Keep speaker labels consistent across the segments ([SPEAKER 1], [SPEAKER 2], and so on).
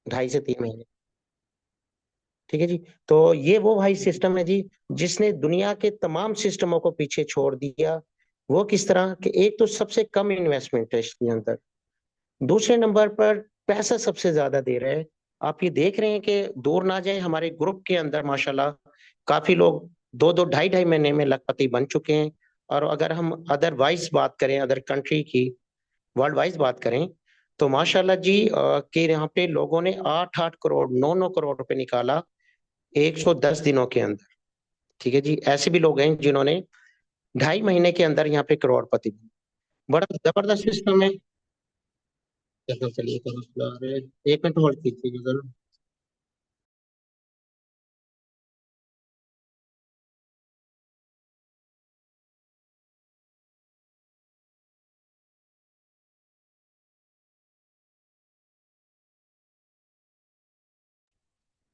[SPEAKER 1] 2.5 से 3 महीने। ठीक है जी। तो ये वो भाई सिस्टम है जी, जिसने दुनिया के तमाम सिस्टमों को पीछे छोड़ दिया। वो किस तरह कि एक तो सबसे कम इन्वेस्टमेंट है इसके अंदर, दूसरे नंबर पर पैसा सबसे ज्यादा दे रहे हैं। आप ये देख रहे हैं कि दूर ना जाए, हमारे ग्रुप के अंदर माशाल्लाह काफी लोग 2-2 ढाई-ढाई महीने में लखपति बन चुके हैं। और अगर हम अदरवाइज बात करें, अदर कंट्री की, वर्ल्ड वाइज बात करें, तो माशाल्लाह जी कि यहाँ पे लोगों ने 8-8 करोड़ 9-9 करोड़ रुपए निकाला 110 दिनों के अंदर। ठीक है जी, ऐसे भी लोग हैं जिन्होंने 2.5 महीने के अंदर यहाँ पे करोड़पति बने। बड़ा जबरदस्त सिस्टम है। चलो चलिए करो, अरे 1 मिनट होल्ड कीजिएगा जरूर।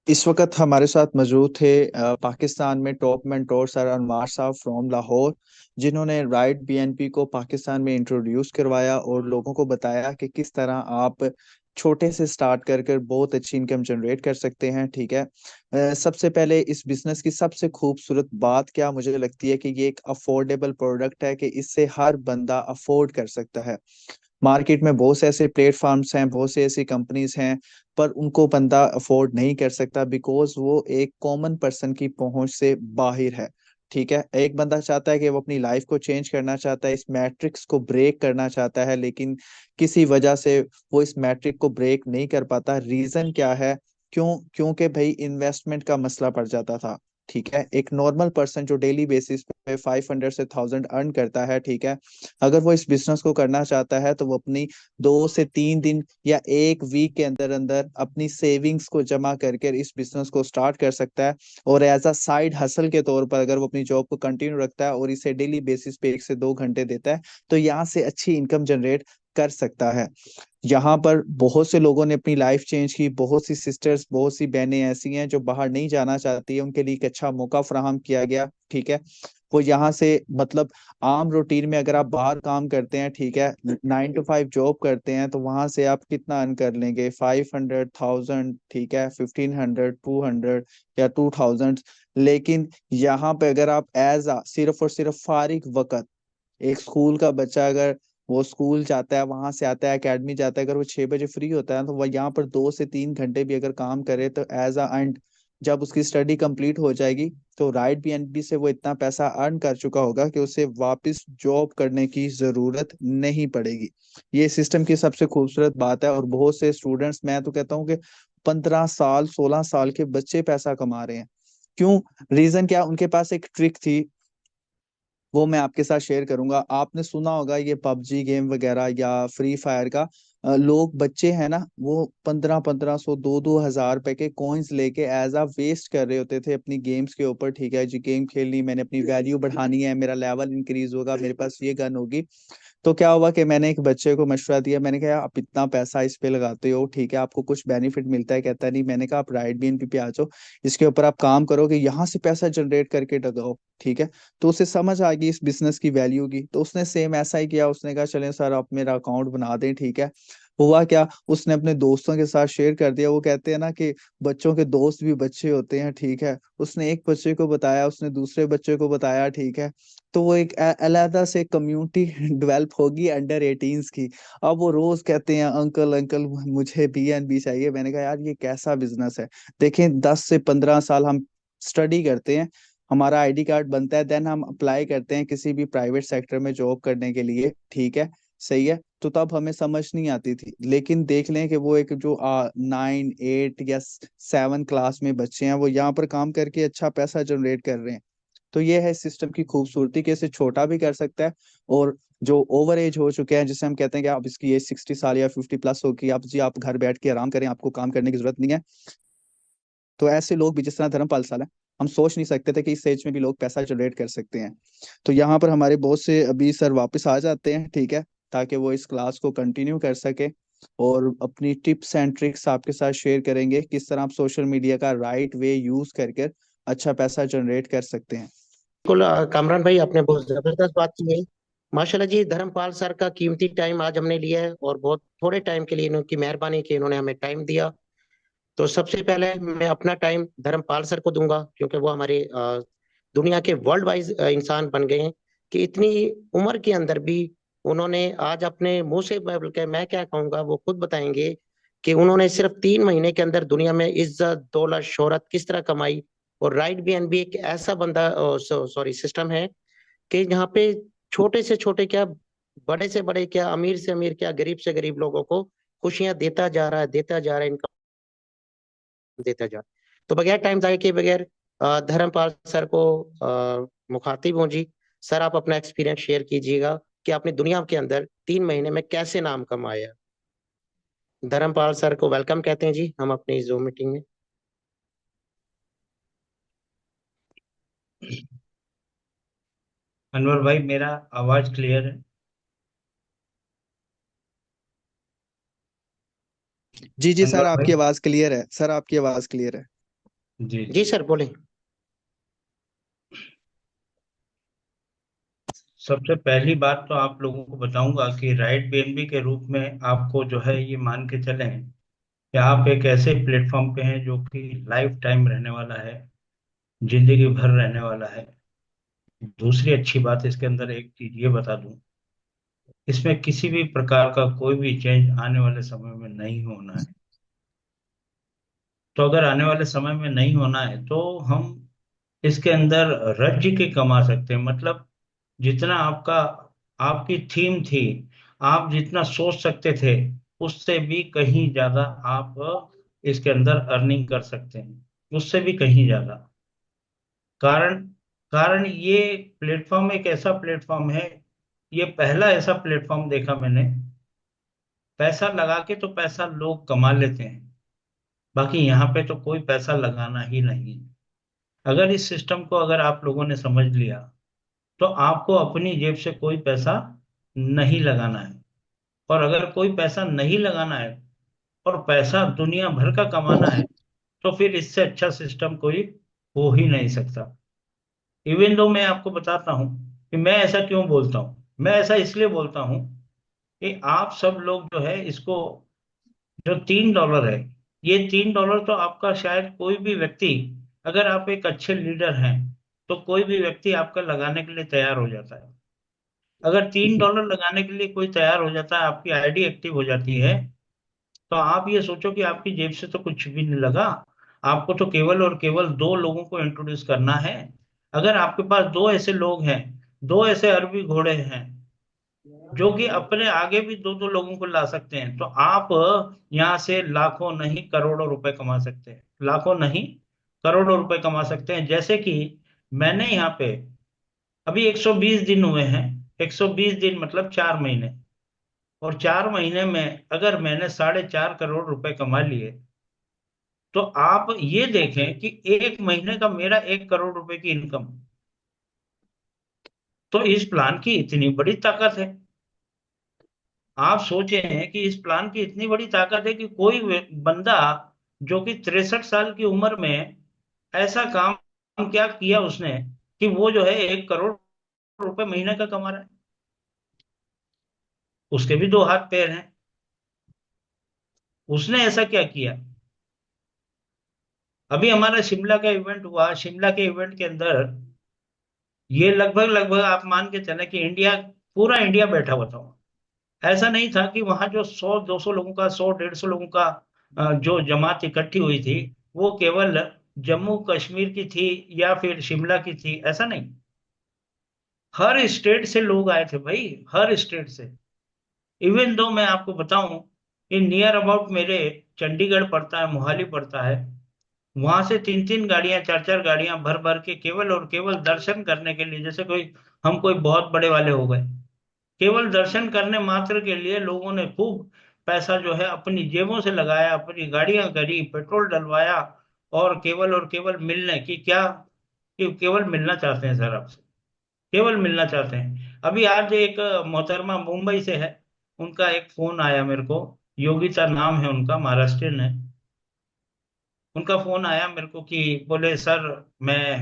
[SPEAKER 2] इस वक्त हमारे साथ मौजूद थे पाकिस्तान में टॉप मेंटोर सर अनवार साहब फ्रॉम लाहौर, जिन्होंने राइट बीएनपी को पाकिस्तान में इंट्रोड्यूस करवाया और लोगों को बताया कि किस तरह आप छोटे से स्टार्ट कर कर बहुत अच्छी इनकम जनरेट कर सकते हैं। ठीक है। सबसे पहले इस बिजनेस की सबसे खूबसूरत बात क्या मुझे लगती है कि ये एक अफोर्डेबल प्रोडक्ट है, कि इससे हर बंदा अफोर्ड कर सकता है। मार्केट में बहुत से ऐसे प्लेटफॉर्म्स हैं, बहुत से ऐसी कंपनीज हैं, पर उनको बंदा अफोर्ड नहीं कर सकता बिकॉज वो एक कॉमन पर्सन की पहुंच से बाहर है। ठीक है। एक बंदा चाहता है कि वो अपनी लाइफ को चेंज करना चाहता है, इस मैट्रिक्स को ब्रेक करना चाहता है, लेकिन किसी वजह से वो इस मैट्रिक को ब्रेक नहीं कर पाता। रीजन क्या है? क्योंकि भाई इन्वेस्टमेंट का मसला पड़ जाता था। ठीक है। एक नॉर्मल पर्सन जो डेली बेसिस पे 500 से 1000 अर्न करता है, ठीक है, अगर वो इस बिजनेस को करना चाहता है तो वो अपनी 2 से 3 दिन या एक वीक के अंदर अंदर अपनी सेविंग्स को जमा करके इस बिजनेस को स्टार्ट कर सकता है। और एज अ साइड हसल के तौर पर अगर वो अपनी जॉब को कंटिन्यू रखता है और इसे डेली बेसिस पे 1 से 2 घंटे देता है, तो यहाँ से अच्छी इनकम जनरेट कर सकता है। यहाँ पर बहुत से लोगों ने अपनी लाइफ चेंज की, बहुत सी सिस्टर्स, बहुत सी बहनें ऐसी हैं जो बाहर नहीं जाना चाहती है, उनके लिए एक अच्छा मौका फराहम किया गया। ठीक है। वो यहाँ से मतलब आम रूटीन में अगर आप बाहर काम करते हैं, ठीक है, 9 to 5 जॉब करते हैं, तो वहां से आप कितना अर्न कर लेंगे? 500, 1000, ठीक है, 1500, 200 या 2000। लेकिन यहाँ पे अगर आप एज सिर्फ और सिर्फ फारिग वक्त, एक स्कूल का बच्चा अगर वो स्कूल जाता है, वहां से आता है, एकेडमी जाता है, अगर वो 6 बजे फ्री होता है तो वह यहाँ पर 2 से 3 घंटे भी अगर काम करे तो एज अ अर्न, जब उसकी स्टडी कंप्लीट हो जाएगी तो राइट बीएनपी से वो इतना पैसा अर्न कर चुका होगा कि उसे वापस जॉब करने की जरूरत नहीं पड़ेगी। ये सिस्टम की सबसे खूबसूरत बात है। और बहुत से स्टूडेंट्स, मैं तो कहता हूँ कि 15 साल 16 साल के बच्चे पैसा कमा रहे हैं। क्यों? रीजन क्या? उनके पास एक ट्रिक थी, वो मैं आपके साथ शेयर करूंगा। आपने सुना होगा ये पबजी गेम वगैरह या फ्री फायर का, लोग बच्चे हैं ना, वो 1500 1500 2 2 हजार रुपए के कॉइन्स लेके एज अ वेस्ट कर रहे होते थे अपनी गेम्स के ऊपर। ठीक है जी, गेम खेलनी, मैंने अपनी वैल्यू बढ़ानी है, मेरा लेवल इंक्रीज होगा, मेरे पास ये गन होगी। तो क्या हुआ कि मैंने एक बच्चे को मशवरा दिया, मैंने कहा आप इतना पैसा इस पे लगाते हो, ठीक है, आपको कुछ बेनिफिट मिलता है? कहता नहीं। मैंने कहा आप राइट बीएनपी पे आ जाओ, इसके ऊपर आप काम करोगे, यहाँ से पैसा जनरेट करके लगाओ। ठीक है। तो उसे समझ आ गई इस बिजनेस की वैल्यू की, तो उसने सेम ऐसा ही किया। उसने कहा चलें सर आप मेरा अकाउंट बना दें। ठीक है। हुआ क्या, उसने अपने दोस्तों के साथ शेयर कर दिया। वो कहते हैं ना कि बच्चों के दोस्त भी बच्चे होते हैं। ठीक है। उसने एक बच्चे को बताया, उसने दूसरे बच्चे को बताया। ठीक है। तो वो एक अलहदा से कम्युनिटी डेवलप होगी अंडर 18s की। अब वो रोज कहते हैं अंकल अंकल मुझे बीएनबी चाहिए। मैंने कहा यार ये कैसा बिजनेस है? देखें, 10 से 15 साल हम स्टडी करते हैं, हमारा आईडी कार्ड बनता है, देन हम अप्लाई करते हैं किसी भी प्राइवेट सेक्टर में जॉब करने के लिए। ठीक है। सही है। तो तब हमें समझ नहीं आती थी, लेकिन देख लें कि वो एक जो 9 8 या 7 क्लास में बच्चे हैं, वो यहाँ पर काम करके अच्छा पैसा जनरेट कर रहे हैं। तो ये है सिस्टम की खूबसूरती कि इसे छोटा भी कर सकता है। और जो ओवर एज हो चुके हैं, जिसे हम कहते हैं कि आप इसकी एज 60 साल या 50+ होगी, आप जी आप घर बैठ के आराम करें, आपको काम करने की जरूरत नहीं है, तो ऐसे लोग भी जिस तरह धर्मपाल साल है, हम सोच नहीं सकते थे कि इस एज में भी लोग पैसा जनरेट कर सकते हैं। तो यहाँ पर हमारे बहुत से अभी सर वापस आ जाते हैं। ठीक है। ताकि वो इस क्लास को कंटिन्यू कर सके और अपनी टिप्स एंड ट्रिक्स आपके साथ शेयर करेंगे, किस तरह आप सोशल मीडिया का राइट वे यूज करके अच्छा पैसा जनरेट कर सकते हैं।
[SPEAKER 1] बिल्कुल कामरान भाई, आपने बहुत जबरदस्त बात की है। माशाल्लाह जी, धर्मपाल सर का कीमती टाइम आज हमने लिया है, और बहुत थोड़े टाइम के लिए इनकी मेहरबानी की इन्होंने हमें टाइम दिया। तो सबसे पहले मैं अपना टाइम धर्मपाल सर को दूंगा, क्योंकि वो हमारे दुनिया के वर्ल्ड वाइज इंसान बन गए हैं, कि इतनी उम्र के अंदर भी उन्होंने आज अपने मुंह से, बल्कि मैं क्या कहूंगा, वो खुद बताएंगे कि उन्होंने सिर्फ 3 महीने के अंदर दुनिया में इज्जत, दौलत, शोहरत किस तरह कमाई। और राइट बीएनबी एक ऐसा बंदा, सॉरी, सिस्टम है कि यहाँ पे छोटे से छोटे क्या, बड़े से बड़े क्या, अमीर से अमीर क्या, गरीब से गरीब लोगों को खुशियां देता जा रहा है, देता जा रहा है, देता जा। तो बगैर टाइम जाए के बगैर धर्मपाल सर को मुखातिब हूँ जी। सर, आप अपना एक्सपीरियंस शेयर कीजिएगा कि आपने दुनिया के अंदर 3 महीने में कैसे नाम कमाया। धर्मपाल सर को वेलकम कहते हैं जी हम अपनी जूम मीटिंग में।
[SPEAKER 3] अनवर भाई, मेरा आवाज क्लियर है?
[SPEAKER 2] जी जी सर,
[SPEAKER 3] अनवर भाई।
[SPEAKER 2] आपकी आवाज क्लियर है, सर आपकी आवाज क्लियर है।
[SPEAKER 3] जी
[SPEAKER 1] जी
[SPEAKER 3] जी।
[SPEAKER 1] सर, बोले।
[SPEAKER 3] सबसे पहली बात तो आप लोगों को बताऊंगा कि राइट बीएनबी के रूप में आपको जो है ये मान के चलें कि आप एक ऐसे प्लेटफॉर्म पे हैं जो कि लाइफ टाइम रहने वाला है, जिंदगी भर रहने वाला है। दूसरी अच्छी बात इसके अंदर एक चीज ये बता दूं, इसमें किसी भी प्रकार का कोई भी चेंज आने वाले समय में नहीं होना है। तो अगर आने वाले समय में नहीं होना है तो हम इसके अंदर राज्य के कमा सकते हैं। मतलब जितना आपका, आपकी थीम थी, आप जितना सोच सकते थे, उससे भी कहीं ज्यादा आप इसके अंदर अर्निंग कर सकते हैं, उससे भी कहीं ज्यादा। कारण कारण ये प्लेटफॉर्म एक ऐसा प्लेटफॉर्म है, ये पहला ऐसा प्लेटफॉर्म देखा मैंने। पैसा लगा के तो पैसा लोग कमा लेते हैं, बाकी यहाँ पे तो कोई पैसा लगाना ही नहीं है। अगर इस सिस्टम को अगर आप लोगों ने समझ लिया तो आपको अपनी जेब से कोई पैसा नहीं लगाना है। और अगर कोई पैसा नहीं लगाना है और पैसा दुनिया भर का कमाना है, तो फिर इससे अच्छा सिस्टम कोई हो ही नहीं सकता। इवन दो मैं आपको बताता हूँ कि मैं ऐसा क्यों बोलता हूँ। मैं ऐसा इसलिए बोलता हूँ कि आप सब लोग जो है इसको, जो $3 है, ये $3 तो आपका शायद कोई भी व्यक्ति, अगर आप एक अच्छे लीडर हैं तो कोई भी व्यक्ति आपका लगाने के लिए तैयार हो जाता है। अगर $3 लगाने के लिए कोई तैयार हो जाता है, आपकी आईडी एक्टिव हो जाती है, तो आप ये सोचो कि आपकी जेब से तो कुछ भी नहीं लगा। आपको तो केवल और केवल दो लोगों को इंट्रोड्यूस करना है। अगर आपके पास दो ऐसे लोग हैं, दो ऐसे अरबी घोड़े हैं जो कि अपने आगे भी दो दो लोगों को ला सकते हैं, तो आप यहाँ से लाखों नहीं करोड़ों रुपए कमा सकते हैं। लाखों नहीं, करोड़ों रुपए कमा सकते हैं। जैसे कि मैंने यहाँ पे अभी 120 दिन हुए हैं। 120 दिन मतलब 4 महीने। और 4 महीने में अगर मैंने 4.5 करोड़ रुपए कमा लिए, तो आप ये देखें कि एक महीने का मेरा 1 करोड़ रुपए की इनकम। तो इस प्लान की इतनी बड़ी ताकत है। आप सोचे हैं कि इस प्लान की इतनी बड़ी ताकत है कि कोई बंदा जो कि 63 साल की उम्र में ऐसा काम क्या किया उसने कि वो जो है 1 करोड़ रुपए महीने का कमा रहा है। उसके भी दो हाथ पैर हैं। उसने ऐसा क्या किया? अभी हमारा शिमला का इवेंट हुआ। शिमला के इवेंट के अंदर ये लगभग लगभग आप मान के चले कि इंडिया, पूरा इंडिया बैठा हुआ था। ऐसा नहीं था कि वहां जो 100-200 लोगों का, 100-150 लोगों का जो जमात इकट्ठी हुई थी, वो केवल जम्मू कश्मीर की थी या फिर शिमला की थी, ऐसा नहीं। हर स्टेट से लोग आए थे भाई, हर स्टेट से। इवन दो मैं आपको बताऊं कि नियर अबाउट मेरे चंडीगढ़ पड़ता है, मोहाली पड़ता है, वहां से 3-3 गाड़ियां, 4-4 गाड़ियां भर भर के केवल और केवल दर्शन करने के लिए, जैसे कोई हम कोई बहुत बड़े वाले हो गए, केवल दर्शन करने मात्र के लिए लोगों ने खूब पैसा जो है अपनी जेबों से लगाया, अपनी गाड़ियां करी, पेट्रोल डलवाया। और केवल मिलने की क्या, कि केवल मिलना चाहते हैं सर आपसे, केवल मिलना चाहते हैं। अभी आज एक मोहतरमा मुंबई से है, उनका एक फोन आया मेरे को। योगिता नाम है उनका, महाराष्ट्रियन है। उनका फोन आया मेरे को कि बोले सर, मैं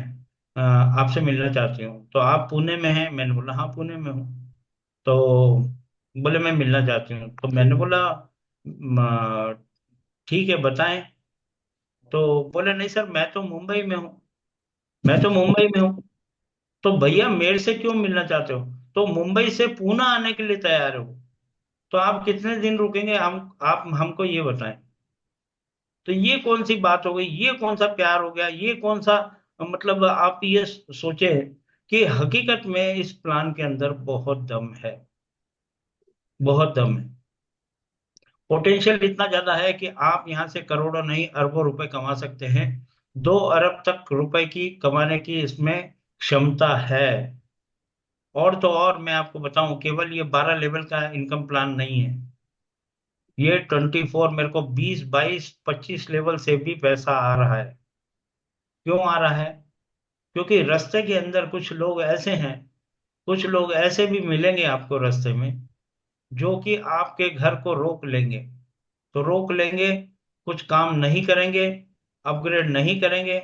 [SPEAKER 3] आपसे मिलना चाहती हूँ। तो आप पुणे में हैं? मैंने बोला हाँ पुणे में हूँ। तो बोले मैं मिलना चाहती हूँ। तो मैंने बोला ठीक है बताएं। तो बोले नहीं सर, मैं तो मुंबई में हूँ, मैं तो मुंबई में हूँ। तो भैया मेरे से क्यों मिलना चाहते हो? तो मुंबई से पूना आने के लिए तैयार हो, तो आप कितने दिन रुकेंगे, हम आप हमको ये बताएं। तो ये कौन सी बात हो गई, ये कौन सा प्यार हो गया, ये कौन सा, मतलब आप ये सोचे कि हकीकत में इस प्लान के अंदर बहुत दम है, बहुत दम है। पोटेंशियल इतना ज्यादा है कि आप यहाँ से करोड़ों नहीं अरबों रुपए कमा सकते हैं। 2 अरब तक रुपए की कमाने की इसमें क्षमता है। और तो और मैं आपको बताऊं, केवल ये 12 लेवल का इनकम प्लान नहीं है, ये 24, मेरे को 20, 22, 25 लेवल से भी पैसा आ रहा है। क्यों आ रहा है? क्योंकि रास्ते के अंदर कुछ लोग ऐसे हैं, कुछ लोग ऐसे भी मिलेंगे आपको रास्ते में, जो कि आपके घर को रोक लेंगे। तो रोक लेंगे, कुछ काम नहीं करेंगे, अपग्रेड नहीं करेंगे,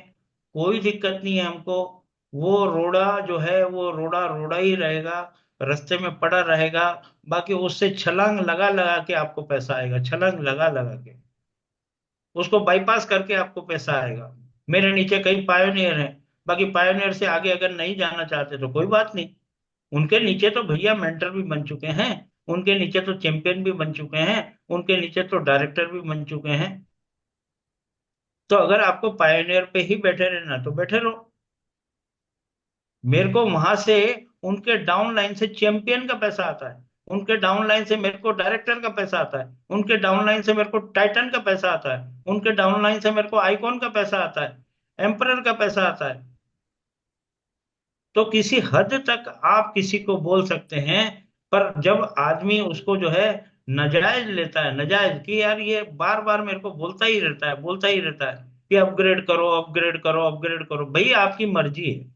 [SPEAKER 3] कोई दिक्कत नहीं है हमको। वो रोड़ा जो है वो रोड़ा रोड़ा ही रहेगा, रास्ते में पड़ा रहेगा। बाकी उससे छलांग लगा लगा के आपको पैसा आएगा, छलांग लगा लगा के उसको बाईपास करके आपको पैसा आएगा। मेरे नीचे कई पायोनियर हैं, बाकी पायोनियर से आगे अगर नहीं जाना चाहते तो कोई बात नहीं, उनके नीचे तो भैया मेंटर भी बन चुके हैं, उनके नीचे तो चैंपियन भी बन चुके हैं, उनके नीचे तो डायरेक्टर भी बन चुके हैं। तो अगर आपको पायोनियर पे ही बैठे रहना तो बैठे रहो। मेरे को वहां से उनके डाउन लाइन से चैंपियन का पैसा आता है, उनके डाउन लाइन से मेरे को डायरेक्टर का पैसा आता है, उनके डाउन लाइन से मेरे को टाइटन का पैसा आता है, उनके डाउन लाइन से मेरे को आइकॉन का पैसा आता है, एम्परर का पैसा आता है। तो किसी हद तक आप किसी को बोल सकते हैं, पर जब आदमी उसको जो है नाजायज लेता है, नाजायज कि यार ये बार बार मेरे को बोलता ही रहता है, बोलता ही रहता है कि अपग्रेड करो, अपग्रेड करो, अपग्रेड करो, भाई आपकी मर्जी है।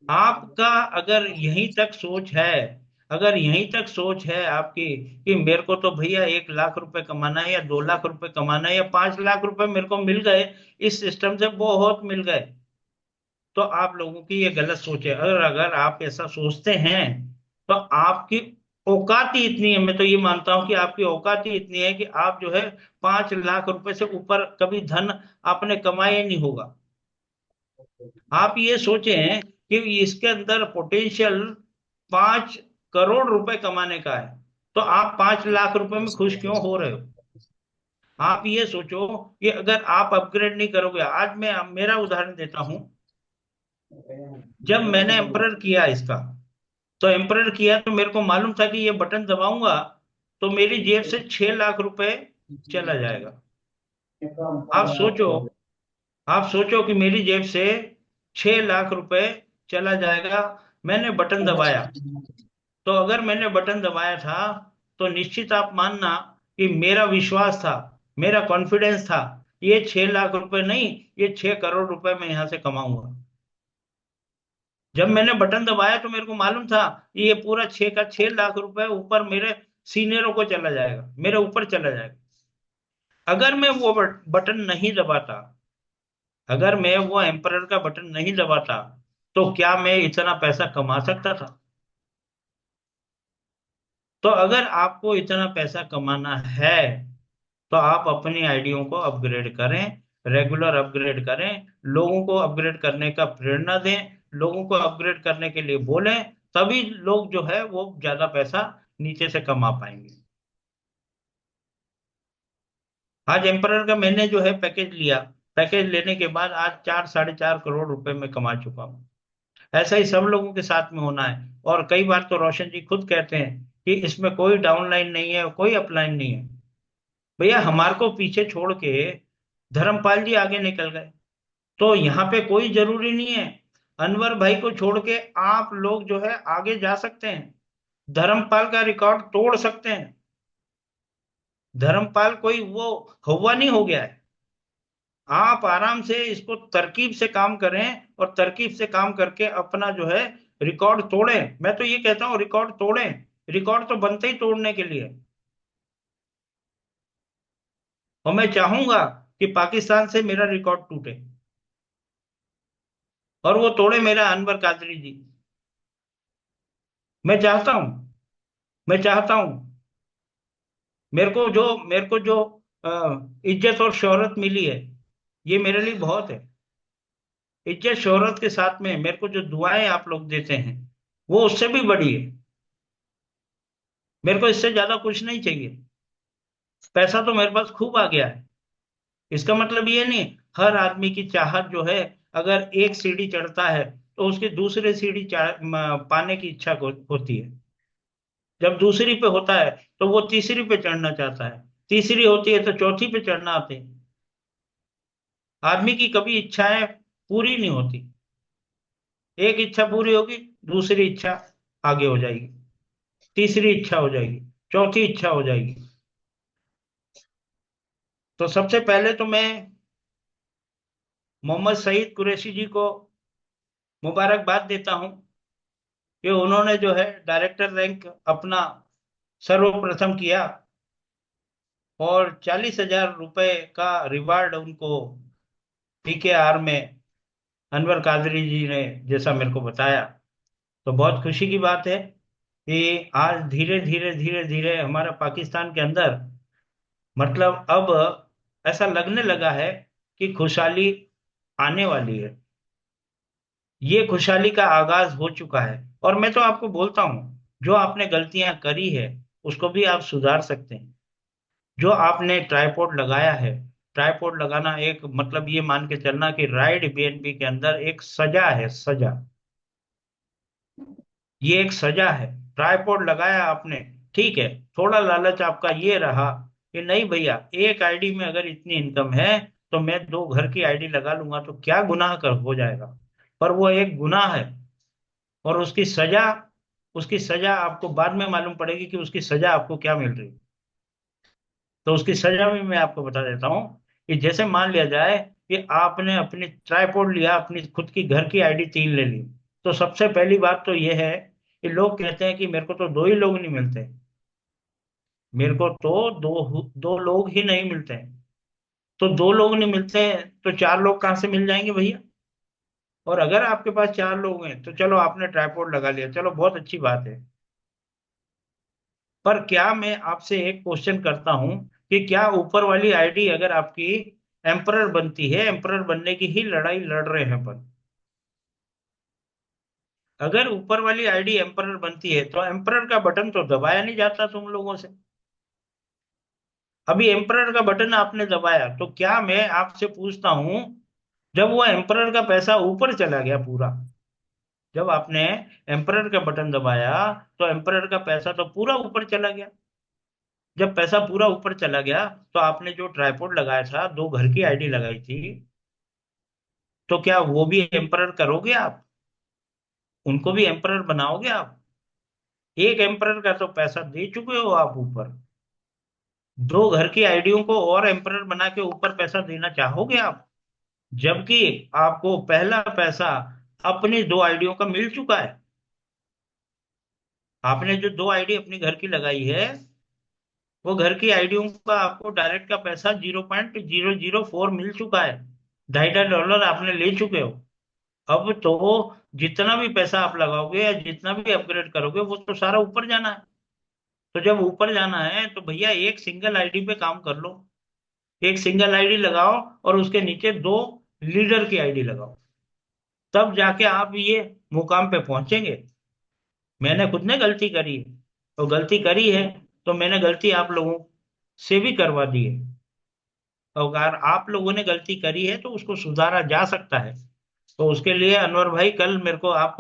[SPEAKER 3] आपका अगर यहीं तक सोच है, अगर यहीं तक सोच है आपकी कि मेरे को तो भैया 1 लाख रुपए कमाना है, या 2 लाख रुपए कमाना है, या 5 लाख रुपए मेरे को मिल गए, इस सिस्टम से बहुत मिल गए, तो आप लोगों की ये गलत सोच है। अगर अगर आप ऐसा सोचते हैं तो आपकी औकात ही इतनी है, मैं तो ये मानता हूं कि आपकी औकात ही इतनी है कि आप जो है 5 लाख रुपए से ऊपर कभी धन आपने कमाया ही नहीं होगा। आप ये सोचें कि इसके अंदर पोटेंशियल 5 करोड़ रुपए कमाने का है, तो आप 5 लाख रुपए में खुश क्यों हो रहे हो? आप ये सोचो कि अगर आप अपग्रेड नहीं करोगे, आज मैं मेरा उदाहरण देता हूं। जब मैंने एम्परर किया इसका, तो एम्परर किया तो मेरे को मालूम था कि ये बटन दबाऊंगा तो मेरी जेब से 6 लाख रुपए चला जाएगा। आप सोचो, आप सोचो कि मेरी जेब से 6 लाख रुपए चला जाएगा। मैंने बटन दबाया, तो अगर मैंने बटन दबाया था तो निश्चित आप मानना कि मेरा विश्वास था, मेरा कॉन्फिडेंस था, ये 6 लाख रुपए नहीं, ये 6 करोड़ रुपए मैं यहां से कमाऊंगा। जब मैंने बटन दबाया तो मेरे को मालूम था कि ये पूरा 6 का 6 लाख रुपए ऊपर मेरे सीनियरों को चला जाएगा, मेरे ऊपर चला जाएगा। अगर मैं वो बटन नहीं दबाता, अगर मैं वो एम्परर का बटन नहीं दबाता, तो क्या मैं इतना पैसा कमा सकता था? तो अगर आपको इतना पैसा कमाना है तो आप अपनी आइडियो को अपग्रेड करें, रेगुलर अपग्रेड करें, लोगों को अपग्रेड करने का प्रेरणा दें, लोगों को अपग्रेड करने के लिए बोलें, तभी लोग जो है वो ज्यादा पैसा नीचे से कमा पाएंगे। आज एम्परर का मैंने जो है पैकेज लिया, पैकेज लेने के बाद आज 4, 4.5 करोड़ रुपए में कमा चुका हूँ। ऐसा ही सब लोगों के साथ में होना है। और कई बार तो रोशन जी खुद कहते हैं कि इसमें कोई डाउनलाइन नहीं है, कोई अपलाइन नहीं है। भैया हमारे को पीछे छोड़ के धर्मपाल जी आगे निकल गए, तो यहाँ पे कोई जरूरी नहीं है। अनवर भाई को छोड़ के आप लोग जो है आगे जा सकते हैं, धर्मपाल का रिकॉर्ड तोड़ सकते हैं। धर्मपाल कोई वो हवा नहीं हो गया है। आप आराम से इसको तरकीब से काम करें, और तरकीब से काम करके अपना जो है रिकॉर्ड तोड़ें। मैं तो ये कहता हूँ रिकॉर्ड तोड़ें, रिकॉर्ड तो बनते ही तोड़ने के लिए। और मैं चाहूंगा कि पाकिस्तान से मेरा रिकॉर्ड टूटे, और वो तोड़े मेरा अनवर कादरी जी। मैं चाहता हूं, मैं चाहता हूं। मेरे को जो इज्जत और शोहरत मिली है, ये मेरे लिए बहुत है। इज्जत शोहरत के साथ में मेरे को जो दुआएं आप लोग देते हैं वो उससे भी बड़ी है। मेरे को इससे ज्यादा कुछ नहीं चाहिए। पैसा तो मेरे पास खूब आ गया है। इसका मतलब ये नहीं हर आदमी की चाहत जो है, अगर एक सीढ़ी चढ़ता है तो उसकी दूसरे सीढ़ी पाने की इच्छा होती है। जब दूसरी पे होता है तो वो तीसरी पे चढ़ना चाहता है, तीसरी होती है तो चौथी पे चढ़ना आते हैं। आदमी की कभी इच्छाएं पूरी नहीं होती। एक इच्छा पूरी होगी, दूसरी इच्छा आगे हो जाएगी, तीसरी इच्छा हो जाएगी, चौथी इच्छा हो जाएगी। तो सबसे पहले तो मैं मोहम्मद सईद कुरैशी जी को मुबारकबाद देता हूं कि उन्होंने जो है डायरेक्टर रैंक अपना सर्वप्रथम किया और 40,000 रुपए का रिवार्ड उनको पीकेआर में अनवर कादरी जी ने जैसा मेरे को बताया। तो बहुत खुशी की बात है कि आज धीरे धीरे धीरे धीरे हमारा पाकिस्तान के अंदर मतलब अब ऐसा लगने लगा है कि खुशहाली आने वाली है। ये खुशहाली का आगाज हो चुका है। और मैं तो आपको बोलता हूँ, जो आपने गलतियां करी है उसको भी आप सुधार सकते हैं। जो आपने ट्राइपॉड लगाया है, ट्राइपॉड लगाना एक मतलब ये मान के चलना कि राइड बीएनबी के अंदर एक सजा है, सजा। ये एक सजा है। ट्राइपॉड लगाया आपने, ठीक है, थोड़ा लालच आपका ये रहा कि नहीं भैया एक आईडी में अगर इतनी इनकम है तो मैं दो घर की आईडी लगा लूंगा तो क्या गुनाह कर हो जाएगा। पर वो एक गुनाह है। और उसकी सजा आपको बाद में मालूम पड़ेगी कि उसकी सजा आपको क्या मिल रही है। तो उसकी सजा भी मैं आपको बता देता हूँ कि जैसे मान लिया जाए कि आपने अपनी ट्राइपॉड लिया, अपनी खुद की घर की आईडी 3 ले ली। तो सबसे पहली बात तो ये है कि लोग कहते हैं कि मेरे को तो दो ही लोग नहीं मिलते। मेरे को तो दो दो लोग ही नहीं मिलते हैं। तो दो लोग नहीं मिलते हैं तो चार लोग कहाँ से मिल जाएंगे भैया। और अगर आपके पास चार लोग हैं तो चलो आपने ट्राइपॉड लगा लिया, चलो बहुत अच्छी बात है। पर क्या मैं आपसे एक क्वेश्चन करता हूं कि क्या ऊपर वाली आईडी अगर आपकी एम्परर बनती है, एम्परर बनने की ही लड़ाई लड़ रहे हैं पर अगर ऊपर वाली आईडी एम्परर बनती है तो एम्परर का बटन तो दबाया नहीं जाता तुम लोगों से। अभी एम्परर का बटन आपने दबाया तो क्या मैं आपसे पूछता हूं, जब वो एम्परर का पैसा ऊपर चला गया पूरा, जब आपने एम्परर का बटन दबाया तो एम्परर का पैसा तो पूरा ऊपर चला गया। जब पैसा पूरा ऊपर चला गया तो आपने जो ट्राइपॉड लगाया था, दो घर की आईडी लगाई थी, तो क्या वो भी एम्परर करोगे आप? उनको भी एम्परर बनाओगे आप? एक एम्परर का तो पैसा दे चुके हो आप ऊपर, दो घर की आईडियों को और एम्परर बना के ऊपर पैसा देना चाहोगे आप? जबकि आपको पहला पैसा अपनी दो आईडियों का मिल चुका है। आपने जो दो आईडी अपनी घर की लगाई है, वो घर की आईडियों का आपको डायरेक्ट का पैसा 0.004 मिल चुका है। $2.5 आपने ले चुके हो। अब तो जितना भी पैसा आप लगाओगे या जितना भी अपग्रेड करोगे वो तो सारा ऊपर जाना है। तो जब ऊपर जाना है तो भैया एक सिंगल आईडी पे काम कर लो। एक सिंगल आईडी लगाओ और उसके नीचे दो लीडर की आईडी लगाओ। तब जाके आप ये मुकाम पे पहुंचेंगे। मैंने खुद ने गलती करी है, तो गलती करी है तो मैंने गलती आप लोगों से भी करवा दी है। अगर आप लोगों ने गलती करी है तो उसको सुधारा जा सकता है। तो उसके लिए अनवर भाई कल मेरे को आप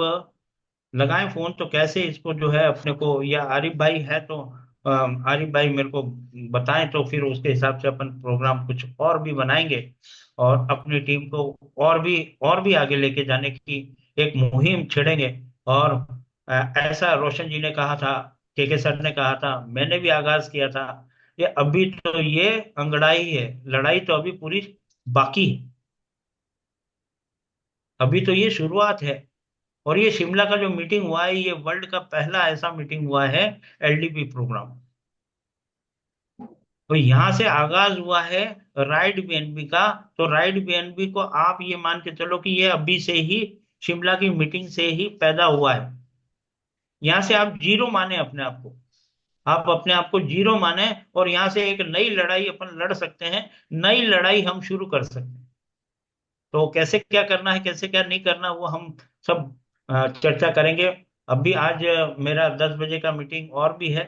[SPEAKER 3] लगाएं फोन तो कैसे इसको जो है अपने को, या आरिफ भाई है तो आरिफ भाई मेरे को बताएं तो फिर उसके हिसाब से अपन प्रोग्राम कुछ और भी बनाएंगे और अपनी टीम को और भी आगे लेके जाने की एक मुहिम छेड़ेंगे। और ऐसा रोशन जी ने कहा था, के सर ने कहा था, मैंने भी आगाज किया था। ये अभी तो ये अंगड़ाई है, लड़ाई तो अभी पूरी बाकी है। अभी तो ये शुरुआत है। और ये शिमला का जो मीटिंग हुआ है ये वर्ल्ड का पहला ऐसा मीटिंग हुआ है एलडीपी प्रोग्राम। तो यहाँ से आगाज हुआ है राइड बीएनबी का। तो राइड बीएनबी को आप ये मान के चलो कि ये अभी से ही शिमला की मीटिंग से ही पैदा हुआ है। यहाँ से आप जीरो माने अपने आप को, आप अपने आप को जीरो माने और यहाँ से एक नई लड़ाई अपन लड़ सकते हैं, नई लड़ाई हम शुरू कर सकते हैं। तो कैसे क्या करना है, कैसे क्या नहीं करना, वो हम सब चर्चा करेंगे। अभी आज मेरा 10 बजे का मीटिंग और भी है।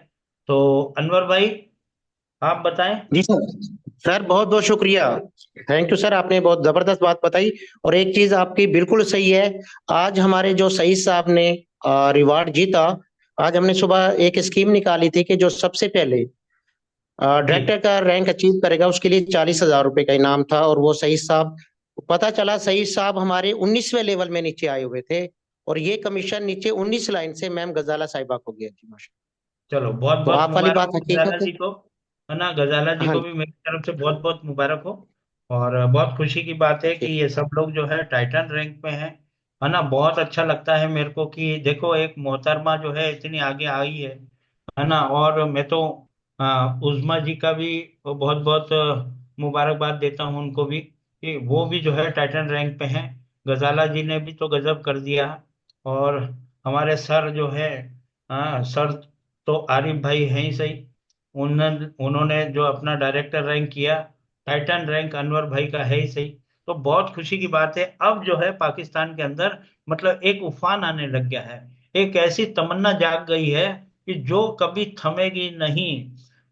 [SPEAKER 3] तो अनवर भाई, आप बताएं।
[SPEAKER 1] जी सर। सर बहुत बहुत शुक्रिया। थैंक यू सर, आपने बहुत जबरदस्त बात बताई। और एक चीज आपकी बिल्कुल सही है, आज हमारे जो सईद साहब ने रिवार्ड जीता। आज हमने सुबह एक स्कीम निकाली थी कि जो सबसे पहले
[SPEAKER 3] जी
[SPEAKER 1] डायरेक्टर का रैंक अचीव करेगा उसके लिए 40,000 रुपए का इनाम था। और वो सईद साहब, पता चला सईद साहब हमारे 19वें लेवल में नीचे आए हुए थे। और ये कमीशन नीचे 19 लाइन से मैम गजाला साहिबा को गया जी, माशा।
[SPEAKER 3] चलो, बहुत
[SPEAKER 1] तो
[SPEAKER 3] बहुत
[SPEAKER 1] आप वाली
[SPEAKER 3] मुबारक
[SPEAKER 1] बात
[SPEAKER 3] हो गजाला
[SPEAKER 1] हकीकत है।
[SPEAKER 3] जी को, है ना। गजाला जी
[SPEAKER 1] हाँ
[SPEAKER 3] को भी मेरी तरफ से बहुत बहुत मुबारक हो। और बहुत खुशी की बात है कि
[SPEAKER 1] जी।
[SPEAKER 3] ये सब लोग जो है टाइटन रैंक पे हैं, है ना। बहुत अच्छा लगता है मेरे को कि देखो एक मोहतरमा जो है इतनी आगे आई है ना। और मैं तो उज़मा जी का भी बहुत बहुत मुबारकबाद देता हूँ उनको भी, कि वो भी जो है टाइटन रैंक पे हैं। गजाला जी ने भी तो गजब कर दिया। और हमारे सर जो है, हाँ सर, तो आरिफ भाई हैं ही सही। उन्होंने उन्होंने जो अपना डायरेक्टर रैंक किया, टाइटन रैंक अनवर भाई का है ही सही। तो बहुत खुशी की बात है, अब जो है पाकिस्तान के अंदर मतलब एक उफान आने लग गया है। एक ऐसी तमन्ना जाग गई है कि जो कभी थमेगी नहीं।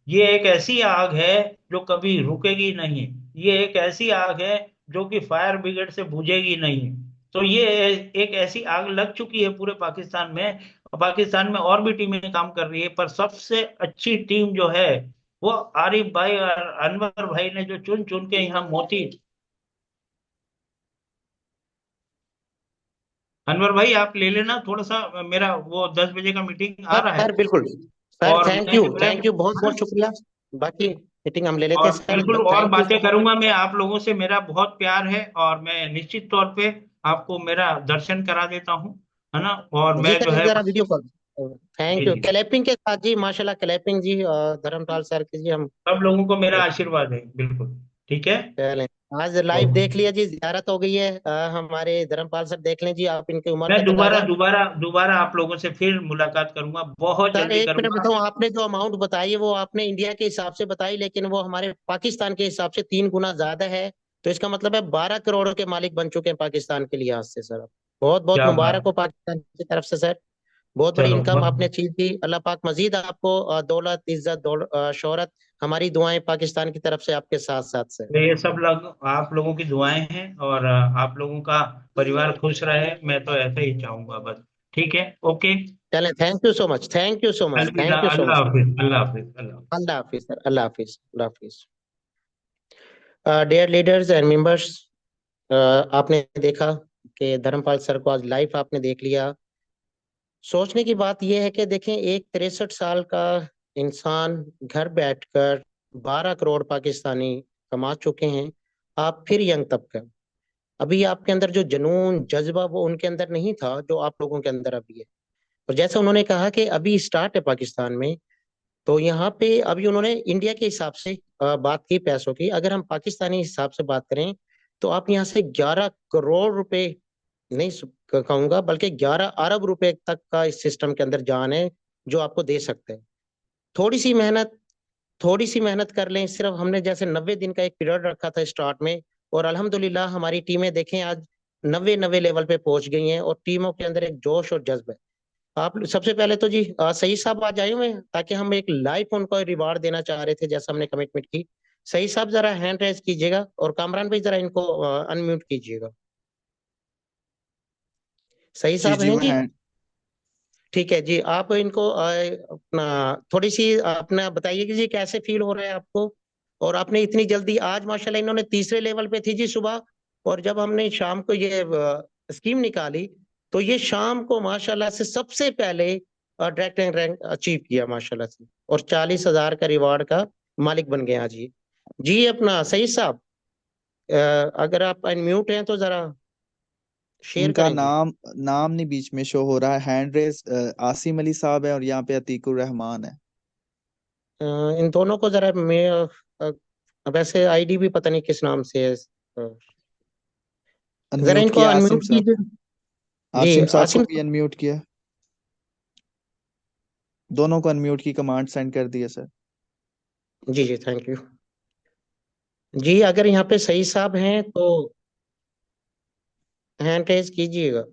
[SPEAKER 3] ये एक ऐसी आग है जो कभी रुकेगी नहीं। ये एक ऐसी आग है जो कि फायर ब्रिगेड से बुझेगी नहीं। तो ये एक ऐसी आग लग चुकी है पूरे पाकिस्तान में। पाकिस्तान में और भी टीमें काम कर रही है, पर सबसे अच्छी टीम जो है वो आरिफ भाई और अनवर भाई ने जो चुन चुन के यहाँ मोती। अनवर भाई आप ले लेना थोड़ा सा, मेरा वो 10 बजे का मीटिंग आ
[SPEAKER 1] सर
[SPEAKER 3] रहा है।
[SPEAKER 1] सर बिल्कुल। सर
[SPEAKER 3] और
[SPEAKER 1] थैंक
[SPEAKER 3] मैं
[SPEAKER 1] यू,
[SPEAKER 3] जो है,
[SPEAKER 1] थैंक यू, बहुत बहुत शुक्रिया। बाकी मीटिंग हम ले लेते
[SPEAKER 3] और
[SPEAKER 1] हैं सर।
[SPEAKER 3] बिल्कुल और
[SPEAKER 1] थैंक यू
[SPEAKER 3] बातें
[SPEAKER 1] सो मच।
[SPEAKER 3] करूंगा मैं आप लोगों से, मेरा बहुत प्यार है। और मैं निश्चित तौर पे आपको मेरा दर्शन करा देता हूँ, है ना। और
[SPEAKER 1] जी
[SPEAKER 3] मैं जो
[SPEAKER 1] सर,
[SPEAKER 3] है
[SPEAKER 1] जरा वीडियो कॉल।
[SPEAKER 3] जी
[SPEAKER 1] थैंक यू,
[SPEAKER 3] जी,
[SPEAKER 1] क्लैपिंग के साथ जी, माशाल्लाह क्लैपिंग जी, धर्मपाल सर की जी हम।
[SPEAKER 3] सब लोगों को मेरा आशीर्वाद है, बिल्कुल। ठीक है।
[SPEAKER 1] चलें। आज लाइव
[SPEAKER 3] ओके।
[SPEAKER 1] देख लिया जी, जियारत हो गई है। हमारे धर्मपाल सर देख लें जी, आप इनकी उम्र
[SPEAKER 3] मैं
[SPEAKER 1] का
[SPEAKER 3] दोबारा
[SPEAKER 1] तकाजा।
[SPEAKER 3] दोबारा दोबारा आप लोगों से फिर मुलाकात करूंगा, बहुत
[SPEAKER 1] सर
[SPEAKER 3] जल्दी
[SPEAKER 1] एक मिनट
[SPEAKER 3] करूंगा।
[SPEAKER 1] बताऊं, आपने जो अमाउंट बताई है वो आपने इंडिया के हिसाब से बताई, लेकिन वो हमारे पाकिस्तान के हिसाब से 3 गुना ज्यादा है। तो इसका मतलब है 12 करोड़ के मालिक बन चुके हैं पाकिस्तान के लिहाज से सर। बहुत बहुत
[SPEAKER 3] क्या
[SPEAKER 1] मुबारक
[SPEAKER 3] बात।
[SPEAKER 1] हो पाकिस्तान की तरफ से सर। बहुत बड़ी
[SPEAKER 3] चलो
[SPEAKER 1] इनकम आपने
[SPEAKER 3] बहुत,
[SPEAKER 1] अचीव की। अल्लाह पाक मजीद आपको दौलत, इज्जत, शोहरत, हमारी दुआएं पाकिस्तान की तरफ से आपके साथ साथ से।
[SPEAKER 3] तो ये सब लोग आप लोगों की दुआएं हैं, और आप लोगों का परिवार खुश रहे, मैं तो ऐसे ही चाहूंगा बस। ठीक है। ओके।
[SPEAKER 1] चलें, thank you so much, thank you so much,
[SPEAKER 3] अलविदा,
[SPEAKER 1] थैंक यू सो
[SPEAKER 3] अल्लाह
[SPEAKER 1] मच।
[SPEAKER 3] हाफिज, अल्लाह हाफिज, अल्लाह हाफिज।
[SPEAKER 1] अल्लाह हाफिज सर, अल्लाह हाफिज, अल्लाह हाफिज। डियर लीडर्स एंड मेंबर्स, आपने देखा कि धर्मपाल सर को आज लाइव आपने देख लिया। सोचने की बात यह है कि देखें, एक 63 साल का इंसान घर बैठकर 12 करोड़ पाकिस्तानी कमा चुके हैं। आप फिर यंग तबका, अभी आपके अंदर जो जुनून जज्बा वो उनके अंदर नहीं था जो आप लोगों के अंदर अभी है। और जैसे उन्होंने कहा कि अभी स्टार्ट है पाकिस्तान में, तो यहाँ पे अभी उन्होंने इंडिया के हिसाब से बात की पैसों की। अगर हम पाकिस्तानी हिसाब से बात करें तो आप यहाँ से 11 करोड़ रुपए नहीं कहूंगा, बल्कि 11 अरब रुपए तक का इस सिस्टम के अंदर जान है जो आपको दे सकते हैं। थोड़ी सी मेहनत, थोड़ी सी मेहनत कर लें। सिर्फ हमने जैसे 90 दिन का एक पीरियड रखा था स्टार्ट में, और अल्हम्दुलिल्लाह हमारी टीमें देखें आज नवे नवे लेवल पे पहुंच गई हैं, और टीमों के अंदर एक जोश और जज्बा है। आप सबसे पहले तो जी सही साहब आज आए हुए हैं, ताकि हम एक लाइव उनको रिवार्ड देना चाह रहे थे जैसा हमने कमिटमेंट की। सही साहब जरा हैंड रेज कीजिएगा, और कामरान भाई जरा इनको अनम्यूट कीजिएगा। सही
[SPEAKER 2] जी
[SPEAKER 1] साहब
[SPEAKER 2] जी,
[SPEAKER 1] हैं
[SPEAKER 2] मैं
[SPEAKER 1] जी।
[SPEAKER 2] हैंड।
[SPEAKER 1] ठीक है जी, आप इनको अपना थोड़ी सी अपना बताइए कि जी कैसे फील हो रहा है आपको। और आपने इतनी जल्दी आज माशाल्लाह, इन्होंने तीसरे लेवल पे थी जी सुबह, और जब हमने शाम को ये स्कीम निकाली, तो ये शाम को माशाल्लाह से सबसे पहले डायरेक्ट रैंक अचीव किया माशाल्लाह से, और 40,000 का रिवार्ड का मालिक बन गए आज ये। जी अपना सही साहब, अगर आप अनम्यूट हैं तो जरा शेयर
[SPEAKER 2] इनका
[SPEAKER 1] करें जी।
[SPEAKER 2] नाम नाम नहीं बीच में शो हो रहा है। हैंड रेस आसिम अली साहब है और यहाँ पे अतीकुर रहमान है।
[SPEAKER 1] इन दोनों को जरा मैं वैसे आईडी भी पता नहीं किस नाम से है। जरा
[SPEAKER 2] अनम्यूट
[SPEAKER 1] इनको
[SPEAKER 2] किया आसिम
[SPEAKER 1] अनम्यूट
[SPEAKER 2] साहब।
[SPEAKER 1] कीजिए। जी
[SPEAKER 2] आसिम साहब को
[SPEAKER 1] आसिम।
[SPEAKER 2] भी अनम्यूट किया। दोनों को अनम्यूट की कमांड सेंड कर दी है सर।
[SPEAKER 1] जी जी, थैंक यू। जी अगर यहाँ पे सही साहब हैं तो हैंड रेज कीजिएगा।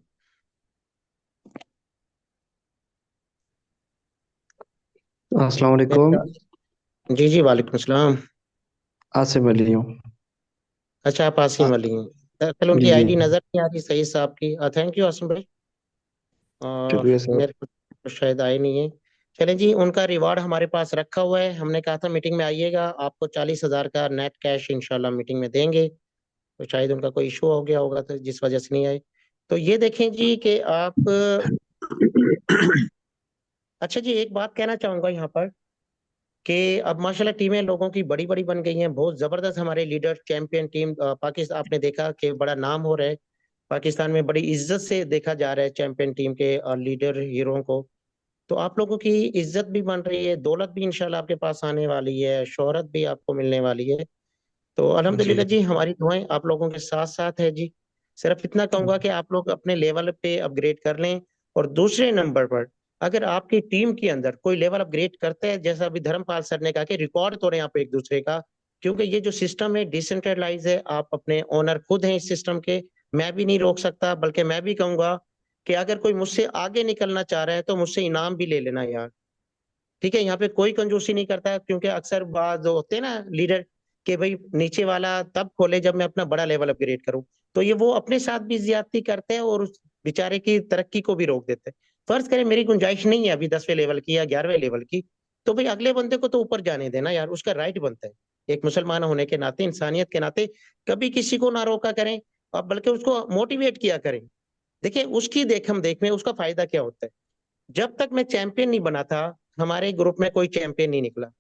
[SPEAKER 4] अस्सलाम
[SPEAKER 1] मेरे
[SPEAKER 4] वालेकुम।
[SPEAKER 1] ख्याल जी जी वालेकुम सलाम।
[SPEAKER 4] आसिफ अली हूँ।
[SPEAKER 1] अच्छा, आप आसिम
[SPEAKER 2] आ-
[SPEAKER 1] अली हैं। दरअसल
[SPEAKER 4] जी
[SPEAKER 1] उनकी
[SPEAKER 4] जी।
[SPEAKER 1] आईडी नजर नहीं आ रही सही साहब की। थैंक यू आसिम भाई।
[SPEAKER 4] शुक्रिया सर।
[SPEAKER 1] मेरे को तो शायद आए नहीं है। चलें जी, उनका रिवार्ड हमारे पास रखा हुआ है। हमने कहा था मीटिंग में आइएगा, आपको 40,000 का नेट कैश इंशाल्लाह मीटिंग में देंगे। तो शायद उनका कोई इशू हो गया होगा तो जिस वजह से नहीं आए। तो ये देखें जी कि आप अच्छा जी, एक बात कहना चाहूंगा यहाँ पर कि अब माशाल्लाह टीमें लोगों की बड़ी बड़ी बन गई हैं। बहुत जबरदस्त हमारे लीडर चैंपियन टीम पाकिस्तान, आपने देखा कि बड़ा नाम हो रहा है पाकिस्तान में, बड़ी इज्जत से देखा जा रहा है चैंपियन टीम के लीडर हीरो को। तो आप लोगों की इज्जत भी बन रही है, दौलत भी इंशाल्लाह आपके पास आने वाली है, शोहरत भी आपको मिलने वाली है। तो
[SPEAKER 4] जी
[SPEAKER 1] अल्हम्दुलिल्लाह
[SPEAKER 4] जी।
[SPEAKER 1] जी, हमारी दुआएं आप लोगों के साथ साथ है जी। सिर्फ इतना कहूंगा कि आप लोग अपने लेवल पे अपग्रेड कर लें। और दूसरे नंबर पर, अगर आपकी टीम के अंदर कोई लेवल अपग्रेड करता है, जैसा अभी धर्मपाल सर ने कहा कि रिकॉर्ड तोड़ें आप एक दूसरे का, क्योंकि ये जो सिस्टम है डिसेंट्रलाइज है, आप अपने ओनर खुद हैं इस सिस्टम के। मैं भी नहीं रोक सकता, बल्कि मैं भी कहूंगा कि अगर कोई मुझसे आगे निकलना चाह रहा है तो मुझसे इनाम भी ले लेना यार। ठीक है, यहाँ पे कोई कंजूसी नहीं करता है, क्योंकि अक्सर बात जो होते हैं ना लीडर, कि भाई नीचे वाला तब खोले जब मैं अपना बड़ा लेवल अपग्रेड करूं। तो ये वो अपने साथ भी ज्यादती करते हैं और उस बेचारे की तरक्की को भी रोक देते हैं। फर्ज करें मेरी गुंजाइश नहीं है अभी 10वें लेवल की या 11वें लेवल की, तो भाई अगले बंदे को तो ऊपर जाने देना यार, उसका राइट बनता है। एक मुसलमान होने के नाते, इंसानियत के नाते, कभी किसी को ना रोका करें, और बल्कि उसको मोटिवेट किया करें। देखिए उसकी देखम देख में उसका फायदा क्या होता है। जब तक मैं चैंपियन नहीं बना था, हमारे ग्रुप में कोई चैंपियन नहीं निकला।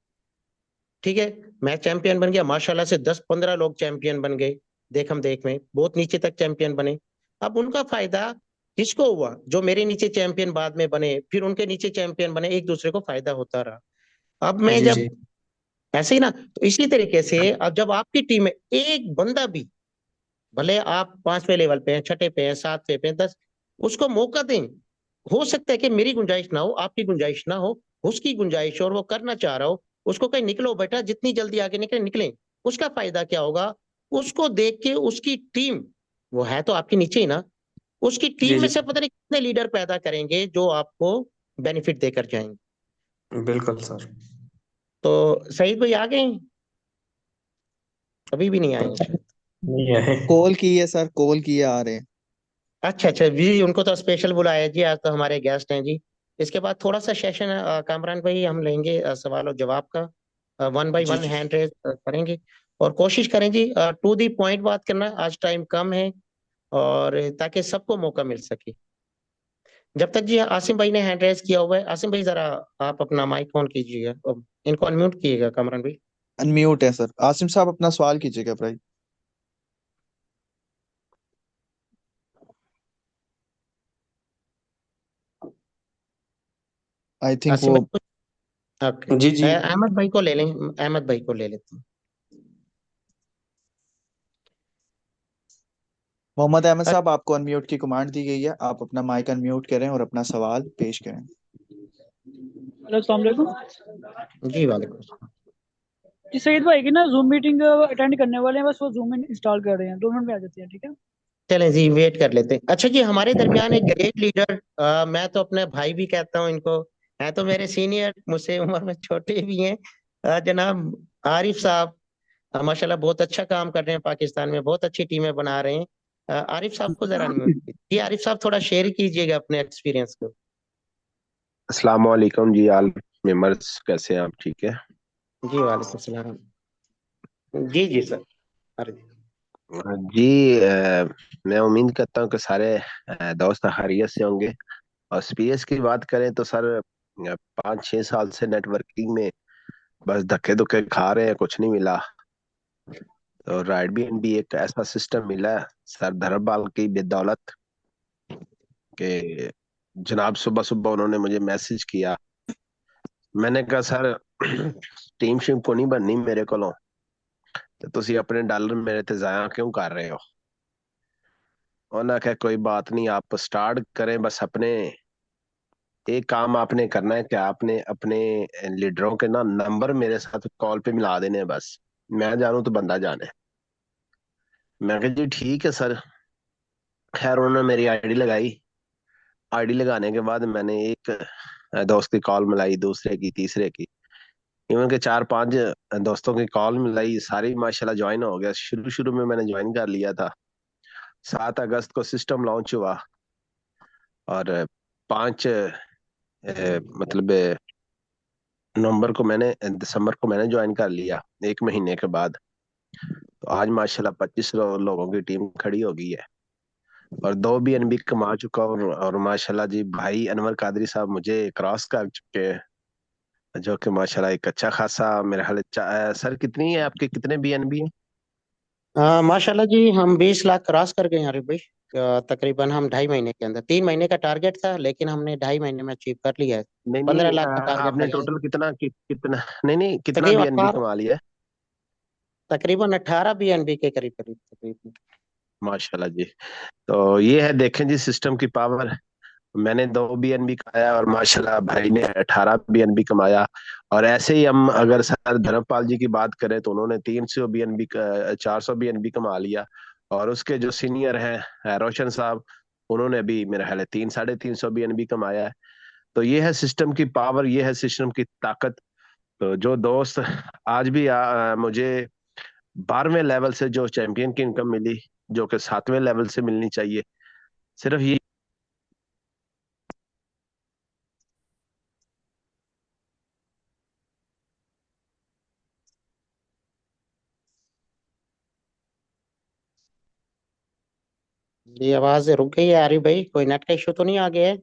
[SPEAKER 1] ठीक है, मैं चैंपियन बन गया, माशाल्लाह से 10-15 लोग चैंपियन बन गए। देखम देख में बहुत नीचे तक चैंपियन बने। अब उनका फायदा किसको हुआ? जो मेरे नीचे चैंपियन बाद में बने, फिर उनके नीचे चैंपियन बने, एक दूसरे को फायदा होता रहा। अब मैं
[SPEAKER 4] जी
[SPEAKER 1] जब
[SPEAKER 4] जी।
[SPEAKER 1] ऐसे ही ना, तो इसी तरीके से अब जब आपकी टीम में एक बंदा भी, भले आप 5वें लेवल पे हैं, छठे पे हैं, 7वें पे हैं, 10, उसको मौका दें। हो सकता है कि मेरी गुंजाइश ना हो, आपकी गुंजाइश ना हो, उसकी गुंजाइश हो और वो करना चाह रहा हो, उसको कहीं निकलो बेटा, जितनी जल्दी आगे निकले निकले। उसका फायदा क्या होगा? उसको देख के उसकी टीम, वो है तो आपके नीचे ही ना, उसकी
[SPEAKER 4] जी
[SPEAKER 1] टीम में
[SPEAKER 4] जी।
[SPEAKER 1] से पता नहीं कितने लीडर पैदा करेंगे जो आपको बेनिफिट देकर जाएंगे।
[SPEAKER 4] बिल्कुल सर।
[SPEAKER 1] तो सईद भाई आ गए हैं? अभी भी नहीं आए हैं शायद।
[SPEAKER 4] नहीं है।
[SPEAKER 2] कॉल की है सर, कॉल किए आ रहे हैं।
[SPEAKER 1] अच्छा अच्छा जी, उनको तो स्पेशल बुलाया है जी, आज तो हमारे गेस्ट हैं जी। इसके बाद थोड़ा सा सेशन कामरान भाई हम लेंगे सवाल और जवाब का, वन बाय
[SPEAKER 4] जी
[SPEAKER 1] वन
[SPEAKER 4] जी।
[SPEAKER 1] हैंड रेज करेंगे। और कोशिश करें जी टू दी पॉइंट बात करना, आज टाइम कम है, और ताकि सबको मौका मिल सके। जब तक जी आसिम भाई ने हैंड रेज किया हुआ है, आसिम भाई जरा आप अपना माइक ऑन कीजिएगा और इनको अनम्यूट कीजिएगा कामरान भाई।
[SPEAKER 2] अनम्यूट है सर। आसिम साहब अपना सवाल कीजिएगा भाई। आई थिंक
[SPEAKER 1] आसिम
[SPEAKER 2] वो
[SPEAKER 1] भाई ओके,
[SPEAKER 4] जी जी।
[SPEAKER 1] अहमद भाई को ले लें, अहमद भाई को ले लेते हैं।
[SPEAKER 2] मोहम्मद अहमद साहब, आपको अनम्यूट की कमांड दी गई है। आप अपना माइक अनम्यूट करें और अपना सवाल पेश करें।
[SPEAKER 5] हेलो अस्सलाम वालेकुम।
[SPEAKER 1] जी वालेकुम।
[SPEAKER 5] जी सईद भाई की ना जूम मीटिंग अटेंड करने वाले हैं, बस वो जूम इंस्टॉल कर रहे हैं, 2 मिनट में आ जाते हैं, ठीक है।
[SPEAKER 1] चलें जी, वेट कर लेते हैं। अच्छा जी, हमारे दरमियान एक ग्रेट लीडर, मैं तो अपने भाई भी कहता हूँ इनको, है तो मेरे सीनियर, मुझसे उम्र में छोटे भी हैं, जनाब आरिफ साहब। माशाल्लाह बहुत अच्छा काम कर रहे हैं, पाकिस्तान में बहुत अच्छी टीमें बना रहे हैं। आरिफ साहब को जरा अनम्यूट कीजिए। जी आरिफ साहब, थोड़ा शेयर कीजिएगा अपने एक्सपीरियंस को।
[SPEAKER 6] अस्सलाम वालेकुम जी, आल मेंबर्स कैसे हैं आप? ठीक है
[SPEAKER 1] जी वालेकुम सलाम। जी जी सर। अरे
[SPEAKER 6] जी। मैं उम्मीद करता हूँ कि सारे दोस्त खैरियत से होंगे। और स्पीएस की बात करें तो सर 5-6 साल से नेटवर्किंग में बस धक्के धुक्के खा रहे हैं, कुछ नहीं मिला। तो राइट भी एक ऐसा सिस्टम मिला है सर धर्मपाल की बदौलत, कि जनाब सुबह सुबह उन्होंने मुझे मैसेज किया। मैंने कहा सर टीम शिप को नहीं बननी मेरे को, तो तुसी अपने डॉलर मेरे ते जाया क्यों कर रहे हो? उन्होंने कहा कोई बात नहीं, आप स्टार्ट करें, बस अपने एक काम आपने करना है कि आपने अपने लीडरों के ना नंबर मेरे साथ कॉल पे मिला देने हैं, बस मैं जानू तो बंदा जाने। मैं कहा जी ठीक है सर। खैर उन्होंने मेरी आईडी लगाई। आईडी लगाने के बाद मैंने एक दोस्त की कॉल मिलाई, दूसरे की, तीसरे की, इवन के 4-5 दोस्तों की कॉल मिलाई, सारी माशाल्लाह ज्वाइन हो गया। शुरू शुरू में मैंने ज्वाइन कर लिया था। 7 अगस्त को सिस्टम लॉन्च हुआ और 5 मतलब नवंबर को मैंने, दिसंबर को मैंने ज्वाइन कर लिया, 1 महीने के बाद। तो आज माशाल्लाह 25 लोगों की टीम खड़ी हो गई है और 2 BNB कमा चुका हूँ। और माशाल्लाह जी भाई अनवर कादरी साहब मुझे क्रॉस कर चुके हैं, जो कि माशाल्लाह एक अच्छा खासा मेरे ख्याल सर कितनी है आपके, कितने BNB है?
[SPEAKER 1] माशाल्लाह जी, हम 20 लाख क्रॉस कर गए हैं अरे भाई। तकरीबन हम 2.5 महीने के अंदर, 3 महीने का टारगेट था लेकिन हमने 2.5 महीने में अचीव कर लिया है।
[SPEAKER 6] नहीं नहीं,
[SPEAKER 1] 15 लाख का टारगेट
[SPEAKER 6] आपने
[SPEAKER 1] लगाया है।
[SPEAKER 6] टोटल कितना कितना, नहीं नहीं, कितना
[SPEAKER 1] तकरीबन
[SPEAKER 6] BNB
[SPEAKER 1] 18
[SPEAKER 6] कमा लिया है?
[SPEAKER 1] तकरीबन 18 BNB के करीब करीब तकरीबन।
[SPEAKER 6] माशाल्लाह जी। तो ये है, देखें जी सिस्टम की पावर। मैंने 2 BNB कमाया और माशाल्लाह भाई ने 18 BNB कमाया। और ऐसे ही हम अगर सर धर्मपाल जी की बात करें तो उन्होंने 300 BNB 400 BNB कमा लिया। और उसके जो सीनियर हैं रोशन साहब, उन्होंने भी मेरा ख्याल है 300-350 BNB कमाया है। तो ये है सिस्टम की पावर, ये है सिस्टम की ताकत। तो जो दोस्त आज भी मुझे 12वें लेवल से जो चैंपियन की इनकम मिली, जो कि 7वें लेवल से मिलनी चाहिए, सिर्फ ये।
[SPEAKER 1] ये आवाज रुक गई है आरिफ भाई, कोई नेट का इशू तो नहीं आ गया है?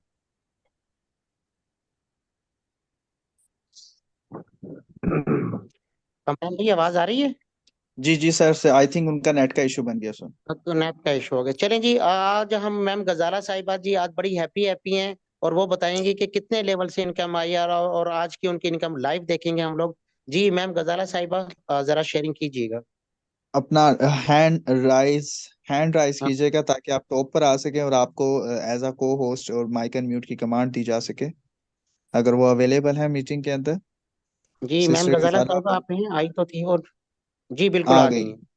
[SPEAKER 1] कमरान भाई आवाज आ रही है?
[SPEAKER 2] जी जी सर, से आई थिंक उनका नेट का इशू बन गया सर।
[SPEAKER 1] अब तो नेट का इशू हो गया। चलें जी, आज हम मैम गजाला साहिबा जी आज बड़ी हैप्पी हैप्पी हैं और वो बताएंगी कि कितने लेवल से इनकम आई है और आज की उनकी इनकम लाइव देखेंगे हम लोग। जी मैम गजाला साहिबा, जरा शेयरिंग कीजिएगा।
[SPEAKER 2] अपना हैंड राइज
[SPEAKER 1] हाँ,
[SPEAKER 2] कीजिएगा ताकि आप टॉप पर आ सके और आपको एज अ को होस्ट और माइक एंड म्यूट की कमांड दी जा सके, अगर वो अवेलेबल है मीटिंग के अंदर।
[SPEAKER 1] जी मैम
[SPEAKER 2] सिस्टर
[SPEAKER 1] गजाला
[SPEAKER 2] किफाला
[SPEAKER 1] साहिबा आप हैं, आई तो थी और जी बिल्कुल
[SPEAKER 2] आ
[SPEAKER 1] आ गई
[SPEAKER 2] गई।
[SPEAKER 1] हैं।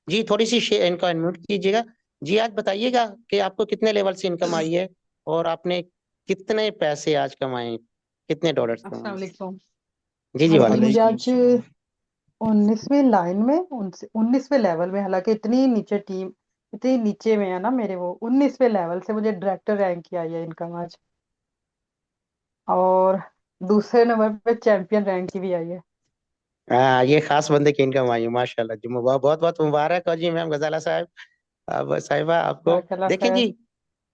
[SPEAKER 1] जी थोड़ी सी इनको अनम्यूट कीजिएगा। जी आज बताइएगा कि आपको कितने लेवल से इनकम आई है और आपने कितने पैसे आज कमाए, कितने डॉलर्स
[SPEAKER 7] अस्सलाम
[SPEAKER 1] कमाए।
[SPEAKER 7] वालेकुम।
[SPEAKER 1] जी जी
[SPEAKER 7] हाँ जी,
[SPEAKER 1] वालेकुम।
[SPEAKER 7] मुझे
[SPEAKER 2] वालेकुम
[SPEAKER 7] आज
[SPEAKER 2] सलाम।
[SPEAKER 7] 19वीं लाइन में 19वें लेवल में, हालांकि इतनी नीचे टीम, इतनी नीचे में है ना मेरे, वो 19वें लेवल से मुझे डायरेक्टर रैंक की आई है इनकम आज। और दूसरे नंबर पे चैंपियन रैंक की भी आई है।
[SPEAKER 1] हाँ, ये खास बंदे की इनकम आई है माशाल्लाह जी। बहुत बहुत मुबारक हो जी मैम गजाला साहब, अब साहिबा आपको।
[SPEAKER 7] माशाल्लाह
[SPEAKER 1] देखें
[SPEAKER 7] खैर,
[SPEAKER 1] जी,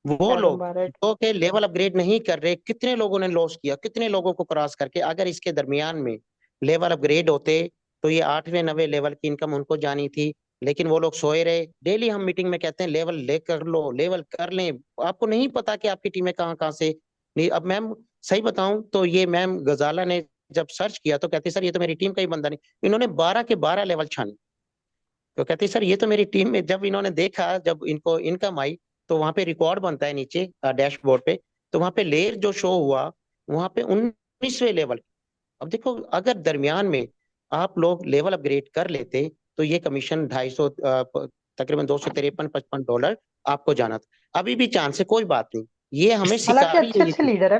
[SPEAKER 1] वो
[SPEAKER 7] खैर
[SPEAKER 1] लोग
[SPEAKER 7] मुबारक।
[SPEAKER 1] जो के लेवल अपग्रेड नहीं कर रहे, कितने लोगों ने लॉस किया, कितने लोगों को क्रॉस करके अगर इसके दरमियान में लेवल अपग्रेड होते तो ये 8वें 9वें लेवल की इनकम उनको जानी थी। लेकिन वो लोग सोए रहे। डेली हम मीटिंग में कहते हैं लेवल ले कर लो, लेवल कर लें। आपको नहीं पता कि आपकी टीमें कहाँ कहाँ से नहीं। अब मैम सही बताऊं तो ये मैम गजाला ने जब सर्च किया तो कहती सर ये तो मेरी टीम का ही बंदा नहीं। इन्होंने 12 के 12 लेवल छाने। तो कहती सर ये तो मेरी टीम में, जब इन्होंने देखा जब इनको इनकम आई तो वहां पे रिकॉर्ड बनता है नीचे डैशबोर्ड पे, तो वहां पे लेयर जो शो हुआ वहां पे 19वें लेवल। अब देखो अगर दरमियान में आप लोग लेवल अपग्रेड कर लेते तो ये कमीशन 250 तकरीबन 253-55 डॉलर आपको जाना था। अभी भी चांस है, कोई बात नहीं, ये हमें
[SPEAKER 7] हालांकि
[SPEAKER 1] सिखा रही
[SPEAKER 7] अच्छे
[SPEAKER 1] है ये
[SPEAKER 7] अच्छे
[SPEAKER 1] चीज।
[SPEAKER 7] लीडर है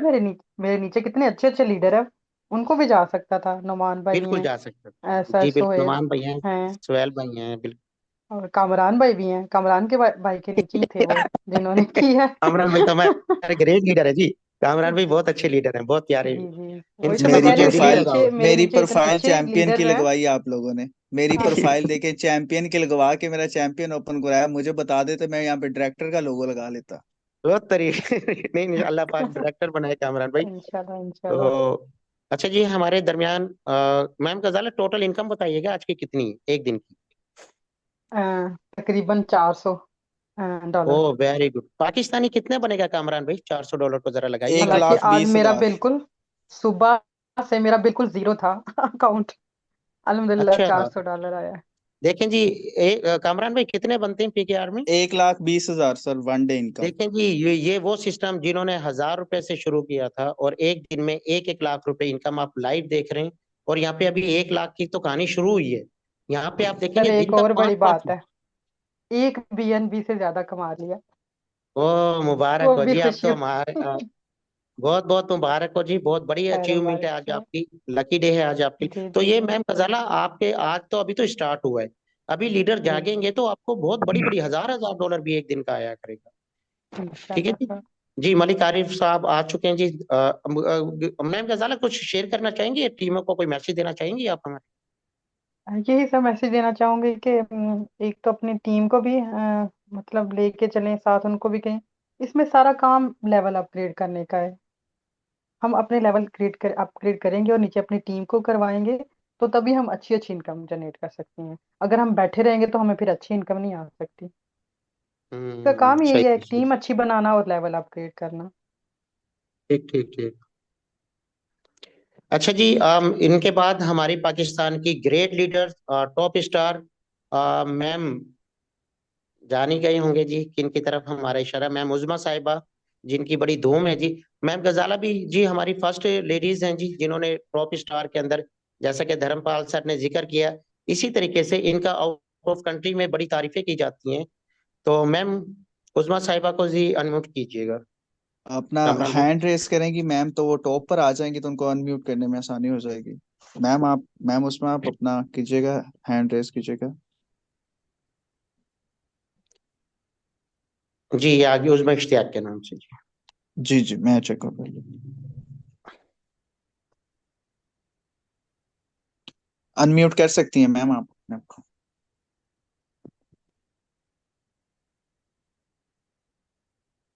[SPEAKER 7] मेरे नीचे कितने अच्छे अच्छे लीडर है। उनको भी जा सकता था, नुमान भाई
[SPEAKER 1] बिल्कुल
[SPEAKER 7] हैं,
[SPEAKER 1] जा सकते
[SPEAKER 7] ऐसा
[SPEAKER 1] जी, बिल्कुल
[SPEAKER 7] सोहेल
[SPEAKER 1] नुमान भाई हैं,
[SPEAKER 7] हैं,
[SPEAKER 1] सुहेल भाई हैं, बिल्कुल।
[SPEAKER 7] और कामरान भाई भी हैं। कामरान के भाई के नीचे ही थे वो जिन्होंने की है।
[SPEAKER 1] कामरान भाई तो हमारे ग्रेट लीडर है जी। कामरान भाई बहुत अच्छे लीडर हैं, बहुत प्यारे।
[SPEAKER 7] जी जी, वही तो
[SPEAKER 1] इनसे
[SPEAKER 7] मैं
[SPEAKER 1] तो
[SPEAKER 2] मेरी
[SPEAKER 7] कह रही
[SPEAKER 1] मुझे
[SPEAKER 7] हूँ,
[SPEAKER 1] दिल ही
[SPEAKER 2] प्रोफाइल
[SPEAKER 1] लगा हुआ
[SPEAKER 7] मेरे
[SPEAKER 2] मेरी
[SPEAKER 7] नीचे इतने
[SPEAKER 2] प्रोफाइल
[SPEAKER 7] अच्छे
[SPEAKER 2] चैंपियन की
[SPEAKER 7] लीडर हैं।
[SPEAKER 2] लगवाई आप लोगों ने। मेरी
[SPEAKER 7] हाँ
[SPEAKER 2] प्रोफाइल देके चैंपियन की लगवा के मेरा चैंपियन ओपन कराया। मुझे बता देते, मैं यहाँ पे डायरेक्टर का लोगो लगा लेता।
[SPEAKER 1] बहुत तरीके नहीं नहीं, अल्लाह पाक डायरेक्टर बनाए कामरान भाई।
[SPEAKER 7] इंशाल्लाह इंशाल्लाह।
[SPEAKER 1] तो अच्छा जी, हमारे दरमियान मैम गजाला टोटल इनकम बताइएगा आज की कितनी है, एक दिन की।
[SPEAKER 7] अ, तकरीबन 400
[SPEAKER 1] ओ
[SPEAKER 7] डॉलर।
[SPEAKER 1] Very good. पाकिस्तानी कितने बनेगा कामरान भाई, $400 को जरा लगाइए
[SPEAKER 2] एक
[SPEAKER 1] ना।
[SPEAKER 7] हालांकि
[SPEAKER 2] लाख
[SPEAKER 7] आज
[SPEAKER 2] बीस
[SPEAKER 7] मेरा
[SPEAKER 2] हजार
[SPEAKER 7] बिल्कुल, सुबह से मेरा बिल्कुल जीरो था अकाउंट। अल्हम्दुलिल्लाह
[SPEAKER 1] अच्छा
[SPEAKER 7] 400 डॉलर आया है।
[SPEAKER 1] देखें जी, कामरान भाई कितने बनते हैं पीकेआर में?
[SPEAKER 2] 1,20,000 सर, वन डे इनकम।
[SPEAKER 1] देखें जी, ये वो सिस्टम जिन्होंने 1000 रुपए से शुरू किया था और एक दिन में 1-1 लाख रुपए इनकम आप लाइव देख रहे हैं। और यहाँ पे अभी 1 लाख की तो कहानी शुरू हुई है। यहाँ पे आप
[SPEAKER 7] सर
[SPEAKER 1] देखेंगे दिन
[SPEAKER 7] एक
[SPEAKER 1] का
[SPEAKER 7] और
[SPEAKER 1] पांच
[SPEAKER 7] बड़ी
[SPEAKER 1] पांच
[SPEAKER 7] बात है, एक बीएनबी से ज्यादा कमा लिया।
[SPEAKER 1] ओ मुबारक
[SPEAKER 7] वो
[SPEAKER 1] हो
[SPEAKER 7] भी
[SPEAKER 1] जी, आप तो
[SPEAKER 7] खुशियों
[SPEAKER 1] हमारे बहुत बहुत मुबारक हो जी, बहुत बड़ी
[SPEAKER 7] अरे
[SPEAKER 1] अचीवमेंट
[SPEAKER 7] भाई
[SPEAKER 1] है आज
[SPEAKER 7] जी
[SPEAKER 1] आपकी, लकी डे है आज आपके लिए।
[SPEAKER 7] जी
[SPEAKER 1] तो
[SPEAKER 7] जी
[SPEAKER 1] ये
[SPEAKER 7] जी
[SPEAKER 1] मैम गजाला आपके आज तो अभी तो स्टार्ट हुआ है, अभी लीडर
[SPEAKER 7] जी
[SPEAKER 1] जागेंगे तो आपको बहुत बड़ी बड़ी हजार हजार डॉलर भी एक दिन का आया करेगा। ठीक है
[SPEAKER 7] इंशाल्लाह
[SPEAKER 1] जी।
[SPEAKER 7] सर।
[SPEAKER 1] जी मलिक आरिफ साहब आ चुके हैं जी। मैम गजाला कुछ शेयर करना चाहेंगी, टीमों को कोई मैसेज देना चाहेंगी आप हमारे?
[SPEAKER 7] यही सब मैसेज देना चाहूंगी कि एक तो अपनी टीम को भी मतलब लेके चलें साथ, उनको भी कहें इसमें सारा काम लेवल अपग्रेड करने का है। हम अपने लेवल अपग्रेड करेंगे और नीचे अपनी टीम को करवाएंगे, तो तभी हम अच्छी अच्छी इनकम जनरेट कर सकते हैं। अगर हम बैठे रहेंगे तो हमें फिर अच्छी इनकम नहीं आ सकती। इसका काम यही
[SPEAKER 1] सही
[SPEAKER 7] है, एक
[SPEAKER 1] सही।
[SPEAKER 7] टीम अच्छी बनाना और लेवल अपग्रेड करना।
[SPEAKER 1] ठीक ठीक ठीक। अच्छा जी, इनके बाद हमारी पाकिस्तान की great leader top star ma'am जान ही गए होंगे जी किन की तरफ हमारा इशारा, मैम उज़मा साहिबा, जिनकी बड़ी धूम है जी। मैम गजाला भी जी हमारी फर्स्ट लेडीज हैं जी जिन्होंने टॉप स्टार के अंदर, जैसा कि धर्मपाल सर ने जिक्र किया, इसी तरीके से इनका आउट ऑफ कंट्री में बड़ी तारीफें की जाती हैं। तो मैम उज़मा साहिबा को जी अनम्यूट कीजिएगा।
[SPEAKER 2] अपना
[SPEAKER 1] कामरान भाई।
[SPEAKER 2] हैंड रेस करेंगी मैम तो वो टॉप पर आ जाएंगी, तो उनको अनम्यूट करने में आसानी हो जाएगी। मैम उसमें आप अपना कीजिएगा, हैंड रेस कीजिएगा।
[SPEAKER 1] जी ये आगे उज़मा इश्तियाक के नाम से जी।
[SPEAKER 2] जी जी, मैं चेक कर पहले। अनम्यूट कर सकती हैं मैम आप अपने आप को।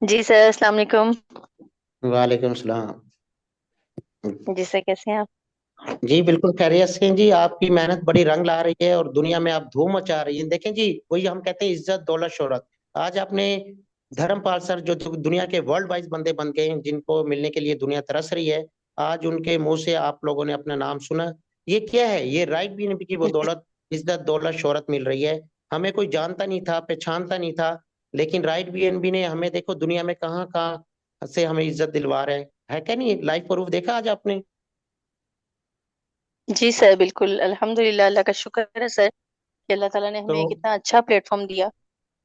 [SPEAKER 8] जी सर, अस्सलाम वालेकुम।
[SPEAKER 1] वालेकुम सलाम।
[SPEAKER 8] जी सर, कैसे हैं आप?
[SPEAKER 1] जी बिल्कुल खैरियत से हैं जी, आपकी मेहनत बड़ी रंग ला रही है और दुनिया में आप धूम मचा रही हैं। देखें जी, वही हम कहते हैं इज्जत दौलत शोहरत। आज आपने धर्मपाल सर जो दुनिया के वर्ल्ड वाइज बंदे बन गए हैं, जिनको मिलने के लिए दुनिया तरस रही है, आज उनके मुंह से आप लोगों ने अपना नाम सुना। ये क्या है, ये राइट बीएनपी की वो दौलत, इज्जत दौलत शोहरत मिल रही है। हमें कोई जानता नहीं था, पहचानता नहीं था, लेकिन राइट बीएनपी ने हमें देखो दुनिया में कहाँ कहाँ से हमें इज्जत दिलवा रहे हैं, है क्या नहीं? लाइव प्रूफ देखा आज आपने?
[SPEAKER 8] जी सर, बिल्कुल अल्हम्दुलिल्लाह, अल्लाह का शुक्र है सर कि अल्लाह ताला ने
[SPEAKER 1] तो
[SPEAKER 8] हमें कितना अच्छा प्लेटफॉर्म दिया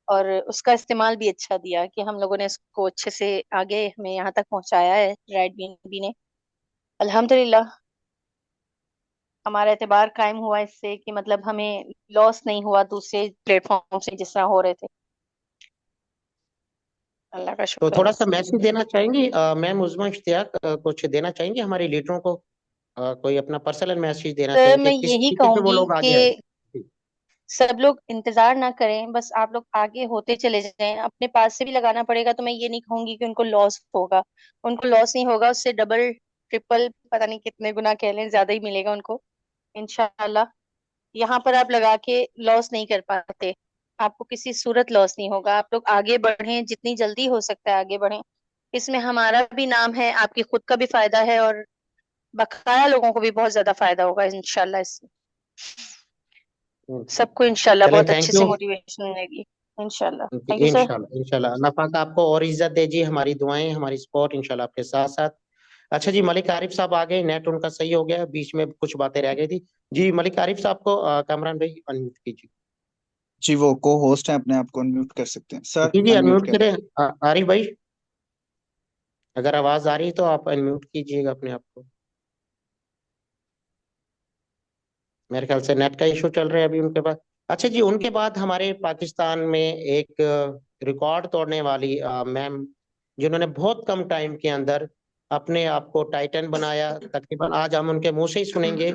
[SPEAKER 8] और उसका इस्तेमाल भी अच्छा दिया कि हम लोगों ने इसको अच्छे से आगे हमें यहाँ तक पहुंचाया है राइट बीएनबी ने। अल्हम्दुलिल्लाह, हमारा एतबार कायम हुआ इससे कि मतलब हमें लॉस नहीं हुआ दूसरे प्लेटफॉर्म से जिस तरह हो रहे थे। अल्लाह का
[SPEAKER 1] तो
[SPEAKER 8] शुक्र है
[SPEAKER 1] थोड़ा सा
[SPEAKER 8] बस।
[SPEAKER 1] मैसेज देना चाहेंगी मैम उज़मा इश्तियाक, कुछ देना चाहेंगी हमारे लीडरों को? कोई अपना पर्सनल मैसेज देना
[SPEAKER 8] सर,
[SPEAKER 1] चाहेंगे
[SPEAKER 8] मैं
[SPEAKER 1] कि किस
[SPEAKER 8] यही
[SPEAKER 1] तरीके से वो
[SPEAKER 8] कहूंगी
[SPEAKER 1] लोग
[SPEAKER 8] कि
[SPEAKER 1] आगे आए? जी।
[SPEAKER 8] सब लोग इंतजार ना करें, बस आप लोग आगे होते चले जाएं। अपने पास से भी लगाना पड़ेगा, तो मैं ये नहीं कहूंगी कि उनको लॉस होगा। उनको लॉस नहीं होगा, उससे डबल ट्रिपल पता नहीं कितने गुना कह लें, ज्यादा ही मिलेगा उनको इंशाल्लाह। यहाँ पर आप लगा के लॉस नहीं कर पाते, आपको किसी सूरत लॉस नहीं होगा। आप लोग आगे बढ़ें, जितनी जल्दी हो सकता है आगे बढ़ें। इसमें हमारा भी नाम है, आपकी खुद का भी फायदा है और बकाया लोगों को भी बहुत ज्यादा फायदा होगा इंशाल्लाह इससे। सबको इंशाल्लाह
[SPEAKER 1] चलें,
[SPEAKER 8] बहुत अच्छे
[SPEAKER 1] थैंक यू।
[SPEAKER 8] से मोटिवेशन मिलेगी। इंशाल्लाह, थैंक यू सर।
[SPEAKER 1] इंशाल्लाह इंशाल्लाह अल्लाह पाक आपको और इज्जत दे जी, हमारी दुआएं हमारी सपोर्ट इंशाल्लाह आपके साथ साथ। अच्छा जी, मलिक आरिफ साहब आ गए, नेट उनका सही हो गया, बीच में कुछ बातें रह गई थी। जी मलिक आरिफ साहब को कामरान भाई अनम्यूट कीजिए।
[SPEAKER 2] जी वो को होस्ट हैं, अपने आप को अनम्यूट कर सकते हैं सर,
[SPEAKER 1] जी जी
[SPEAKER 2] अनम्यूट
[SPEAKER 1] अनम्यूट
[SPEAKER 2] करें।
[SPEAKER 1] करें। आरिफ भाई, अगर आवाज आ रही है तो आप अनम्यूट कीजिएगा अपने आप को। मेरे ख्याल से नेट का इशू चल रहा है अभी उनके पास। अच्छा जी, उनके बाद हमारे पाकिस्तान में एक रिकॉर्ड तोड़ने वाली मैम, जिन्होंने बहुत कम टाइम के अंदर अपने आप को टाइटन बनाया, तकरीबन आज हम उनके मुंह से ही सुनेंगे।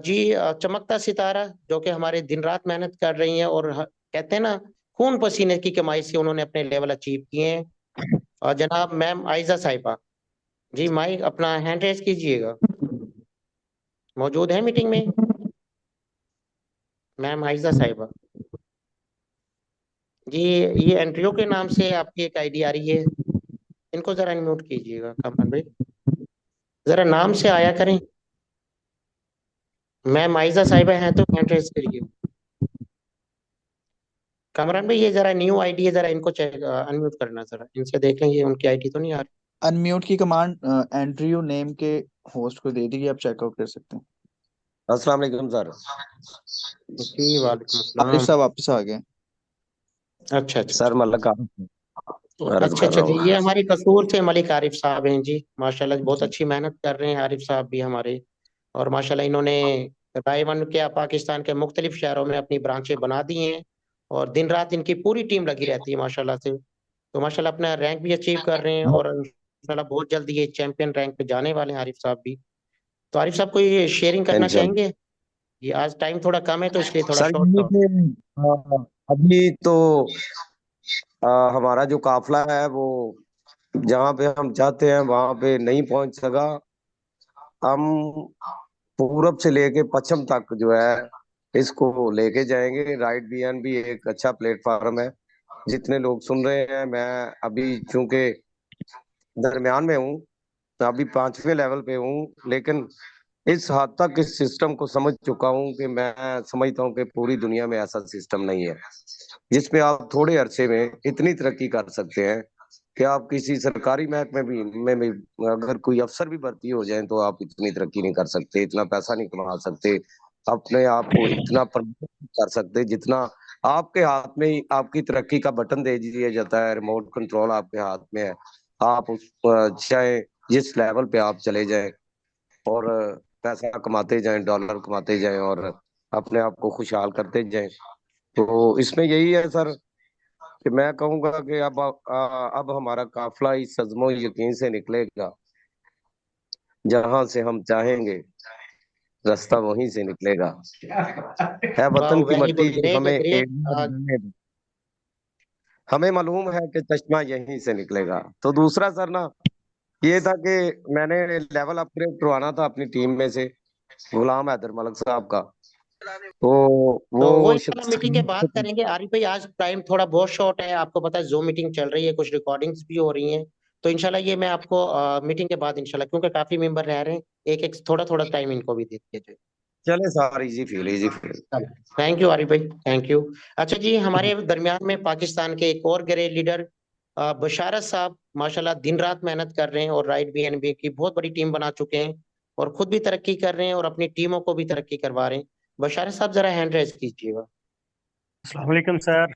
[SPEAKER 1] जी चमकता सितारा, जो कि हमारे दिन रात मेहनत कर रही हैं और कहते हैं ना, खून पसीने की कमाई से उन्होंने अपने लेवल अचीव किए हैं। और जनाब मैम आयजा साहिबा, जी माइक अपना हैंड रेज कीजिएगा, मौजूद है मीटिंग में? मैम आयजा साहिबा जी, ये एंट्रियो के नाम से आपकी एक आईडी आ रही है, इनको जरा अनम्यूट कीजिएगा कमरान भाई, जरा नाम से आया करें। मैम आयजा साहिबा हैं तो हैंड रेज करिए। कमरान भाई ये जरा न्यू आईडी है, जरा इनको चेक अनम्यूट करना, जरा इनसे देख लें ये उनकी आईडी तो नहीं आ
[SPEAKER 2] अनम्यूट की कमांड एंड्रयू नेम के होस्ट को दे दी, आप चेकआउट कर सकते हैं।
[SPEAKER 9] अस्सलाम वालेकुम सर।
[SPEAKER 1] रही? जी वालेकुम
[SPEAKER 2] आरिफ
[SPEAKER 1] अस्सलाम।
[SPEAKER 2] साहब वापस आ गए।
[SPEAKER 1] अच्छा अच्छा
[SPEAKER 9] सर
[SPEAKER 1] अच्छा।
[SPEAKER 9] मलक आरिफ। अर्ज
[SPEAKER 1] अच्छा
[SPEAKER 9] कर
[SPEAKER 1] अच्छा
[SPEAKER 9] रहा
[SPEAKER 1] जी,
[SPEAKER 9] हूँ।
[SPEAKER 1] ये हमारी कसूर से मलिक आरिफ साहब हैं जी, माशाल्लाह बहुत अच्छी मेहनत कर रहे हैं आरिफ साहब भी हमारे। और माशाल्लाह इन्होंने रायवन के पाकिस्तान के मुख्तलिफ शहरों में अपनी ब्रांचें बना दी हैं, और दिन रात इनकी पूरी टीम लगी रहती है माशाल्लाह से। तो माशाल्लाह अपना रैंक भी अचीव कर रहे हैं, और इंशाल्लाह बहुत जल्दी ये चैंपियन रैंक पे जाने वाले हैं आरिफ साहब भी। तो आरिफ साहब को ये शेयरिंग करना
[SPEAKER 9] इंशाल्लाह।
[SPEAKER 1] चाहेंगे? ये आज टाइम थोड़ा कम है तो इसलिए थोड़ा
[SPEAKER 9] सर
[SPEAKER 1] शॉर्ट
[SPEAKER 9] ये
[SPEAKER 1] शॉर्ट।
[SPEAKER 9] कि अभी तो हमारा जो काफिला है वो जहाँ पे हम चाहते हैं वहां पे नहीं पहुंच सका। हम पूरब से लेके पश्चिम तक जो है इसको लेके जाएंगे। राइट बीएनबी एक अच्छा प्लेटफॉर्म है। जितने लोग सुन रहे हैं, मैं अभी चूंकि दरमियान में हूँ, तो अभी 5वें लेवल पे हूँ, लेकिन इस हद तक इस सिस्टम को समझ चुका हूँ कि मैं समझता हूँ कि पूरी दुनिया में ऐसा सिस्टम नहीं है जिसमें आप थोड़े अरसे में इतनी तरक्की कर सकते हैं कि आप किसी सरकारी महकमे में भी अगर कोई अफसर भी भर्ती हो जाए तो आप इतनी तरक्की नहीं कर सकते, इतना पैसा नहीं कमा सकते, अपने आप को इतना प्रमोट कर सकते जितना आपके हाथ में ही आपकी तरक्की का बटन दे दिया जाता है। रिमोट कंट्रोल आपके हाथ में है। आप उस चाहे जिस लेवल पे आप चले जाएं और पैसा कमाते जाएं, डॉलर कमाते जाएं और अपने आप को खुशहाल करते जाएं। तो इसमें यही है सर कि मैं कहूंगा कि अब हमारा काफिला इस सदमो यकीन से निकलेगा। जहां से हम चाहेंगे रास्ता वहीं से निकलेगा। है
[SPEAKER 1] वाह,
[SPEAKER 9] वतन की
[SPEAKER 1] वेरी
[SPEAKER 9] मट्टी
[SPEAKER 1] गुड, ग्रेट
[SPEAKER 9] हमें
[SPEAKER 1] ग्रेट।
[SPEAKER 9] एड़ियां जाने दो। हमें मालूम है कि चश्मा यहीं से निकलेगा। तो दूसरा सर ना ये था कि मैंने लेवल अपग्रेड करवाना था अपनी टीम में से गुलाम हैदर मलिक साहब का। तो
[SPEAKER 1] तो वो
[SPEAKER 9] वो
[SPEAKER 1] इंशाल्लाह मीटिंग के बाद करेंगे आरिफ भाई। आज टाइम थोड़ा बहुत शॉर्ट है, आपको पता है जूम मीटिंग चल रही है, कुछ रिकॉर्डिंग्स भी हो रही हैं। तो इंशाल्लाह ये मैं आपको मीटिंग के बाद इंशाल्लाह, क्योंकि काफी मेंबर रह रहे हैं, एक एक थोड़ा थोड़ा टाइम इनको भी दे दिया जाए।
[SPEAKER 9] चले sir, easy feel easy feel.
[SPEAKER 1] Thank you Arif भाई, थैंक यू। अच्छा जी, हमारे दरमियान में पाकिस्तान के एक और ग्रेट लीडर बशारत साहब माशाल्लाह दिन रात मेहनत कर रहे हैं, और राइट बीएनबी की बहुत बड़ी टीम बना चुके हैं, और खुद भी तरक्की कर रहे हैं और अपनी टीमों को भी तरक्की करवा रहे हैं। बशारत साहब जरा हैंड रेज कीजिएगा।
[SPEAKER 10] अस्सलाम वालेकुम सर।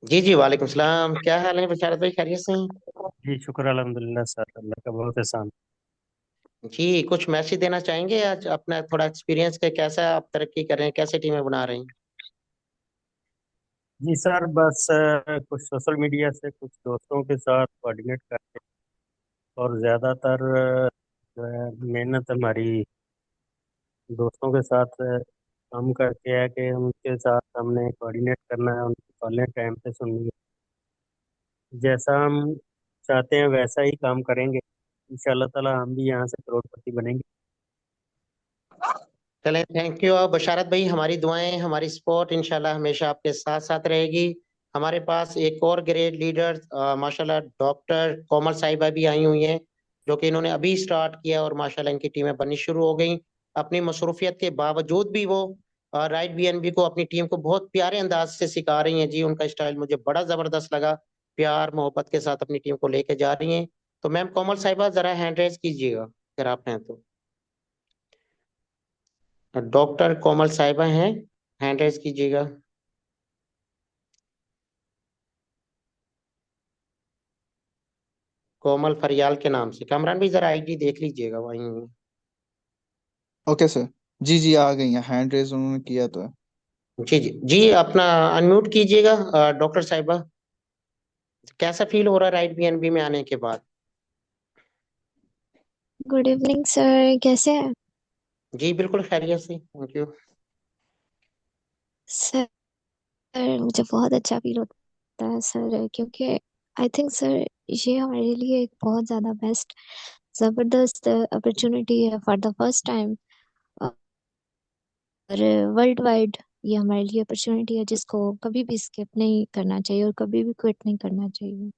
[SPEAKER 1] जी जी, वालेकुम सलाम। क्या हाल है बशारत भाई, खैरियत से हैं?
[SPEAKER 10] जी शुक्र अल्हम्दुलिल्लाह सर, अल्लाह का बहुत एहसान।
[SPEAKER 1] जी, कुछ मैसेज देना चाहेंगे आज अपना थोड़ा एक्सपीरियंस के, कैसा आप तरक्की कर रहे हैं, कैसे टीमें बना रहे हैं?
[SPEAKER 10] जी सर, बस कुछ सोशल मीडिया से कुछ दोस्तों के साथ कोऑर्डिनेट करके, और ज़्यादातर जो है मेहनत हमारी दोस्तों के साथ काम करके है कि उनके साथ हमने कोऑर्डिनेट करना है, उनकी कॉलें टाइम पे सुननी है। जैसा हम चाहते हैं वैसा ही काम करेंगे, इंशाल्लाह ताला हम भी यहाँ से करोड़पति बनेंगे।
[SPEAKER 1] चलें, थैंक यू बशारत भाई। हमारी दुआएं, हमारी सपोर्ट इंशाल्लाह हमेशा आपके साथ साथ रहेगी। हमारे पास एक और ग्रेट लीडर माशाल्लाह डॉक्टर कोमल साहिबा भी आई हुई हैं, जो कि इन्होंने अभी स्टार्ट किया, और माशाल्लाह इनकी टीमें बननी शुरू हो गई। अपनी मसरूफियत के बावजूद भी वो राइट बीएनबी को, अपनी टीम को बहुत प्यारे अंदाज से सिखा रही हैं जी। उनका स्टाइल मुझे बड़ा जबरदस्त लगा, प्यार मोहब्बत के साथ अपनी टीम को लेके जा रही हैं। तो मैम कोमल साहिबा जरा हैंड रेज कीजिएगा अगर आप हैं तो। डॉक्टर कोमल साहिबा हैं, हैंड रेज कीजिएगा। कोमल फरियाल के नाम से। कामरान भी जरा आईडी देख लीजिएगा वहीं।
[SPEAKER 2] Okay sir. जी जी, आ गई हैं, हैंड रेज उन्होंने किया तो है।
[SPEAKER 1] जी जी जी, अपना अनम्यूट कीजिएगा डॉक्टर साहिबा। कैसा फील हो रहा है राइट बीएनबी में आने के बाद?
[SPEAKER 11] गुड इवनिंग सर, कैसे हैं
[SPEAKER 1] जी बिल्कुल खैरियत से, थैंक यू।
[SPEAKER 11] सर? मुझे बहुत अच्छा फील होता है सर, क्योंकि आई थिंक सर ये हमारे लिए एक बहुत ज़्यादा बेस्ट ज़बरदस्त अपॉर्चुनिटी है फॉर द फर्स्ट टाइम, और वर्ल्ड वाइड ये हमारे लिए अपॉर्चुनिटी है जिसको कभी भी स्किप नहीं करना चाहिए और कभी भी क्विट नहीं करना चाहिए।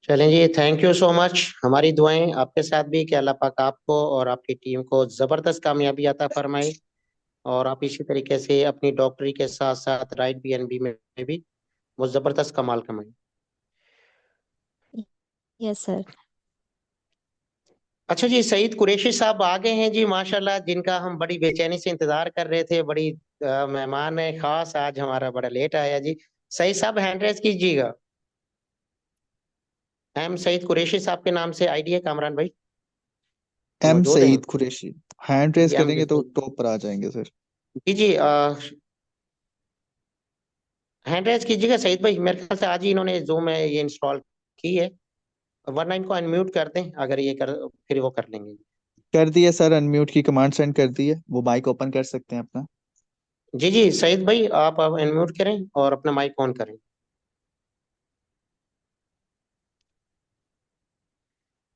[SPEAKER 1] चलें जी, थैंक यू सो मच। हमारी दुआएं आपके साथ भी कि अल्लाह पाक आपको और आपकी टीम को जबरदस्त कामयाबी अता फरमाए, और आप इसी तरीके से अपनी डॉक्टरी के साथ साथ राइट बीएनबी में भी वो जबरदस्त कमाल कमाए।
[SPEAKER 11] Yes sir.
[SPEAKER 1] अच्छा जी, सईद कुरैशी साहब आ गए हैं जी माशाल्लाह, जिनका हम बड़ी बेचैनी से इंतजार कर रहे थे। बड़ी मेहमान है खास, आज हमारा बड़ा लेट आया जी। सईद साहब हैंड रेज कीजिएगा। एम सईद कुरैशी साहब के नाम से आईडी है कामरान भाई,
[SPEAKER 2] एम
[SPEAKER 1] मौजूद हैं?
[SPEAKER 2] सईद कुरैशी हैंड रेज
[SPEAKER 1] जी एम
[SPEAKER 2] करेंगे तो
[SPEAKER 1] सईद,
[SPEAKER 2] टॉप पर आ जाएंगे सर।
[SPEAKER 1] जी जी हैंड रेज कीजिएगा सईद भाई। मेरे ख्याल से आज ही इन्होंने जूम में ये इंस्टॉल की है, वरना इनको अनम्यूट कर दें, अगर ये कर फिर वो कर लेंगे।
[SPEAKER 2] कर दिए सर, अनम्यूट की कमांड सेंड कर दी है, वो माइक ओपन कर सकते हैं अपना।
[SPEAKER 1] जी जी सईद भाई आप अनम्यूट करें और अपना माइक ऑन करें।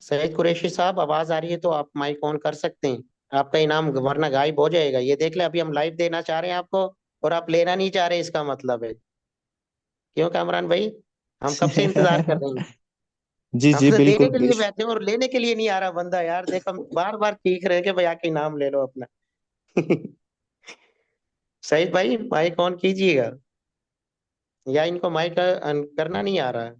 [SPEAKER 1] सईद कुरैशी साहब आवाज आ रही है तो आप माइक ऑन कर सकते हैं, आपका इनाम वरना गायब हो जाएगा। ये देख ले, अभी हम लाइव देना चाह रहे हैं आपको और आप लेना नहीं चाह रहे, इसका मतलब है क्यों कामरान भाई? हम कब से इंतजार कर रहे हैं,
[SPEAKER 2] जी
[SPEAKER 1] हम
[SPEAKER 2] जी
[SPEAKER 1] तो देने
[SPEAKER 2] बिल्कुल
[SPEAKER 1] के लिए बैठे हैं और लेने के लिए नहीं आ रहा बंदा। यार देखो, हम बार बार चीख रहे हैं कि भाई आके इनाम ले लो अपना। सईद भाई माइक ऑन कीजिएगा, या इनको माइक करना नहीं आ रहा है?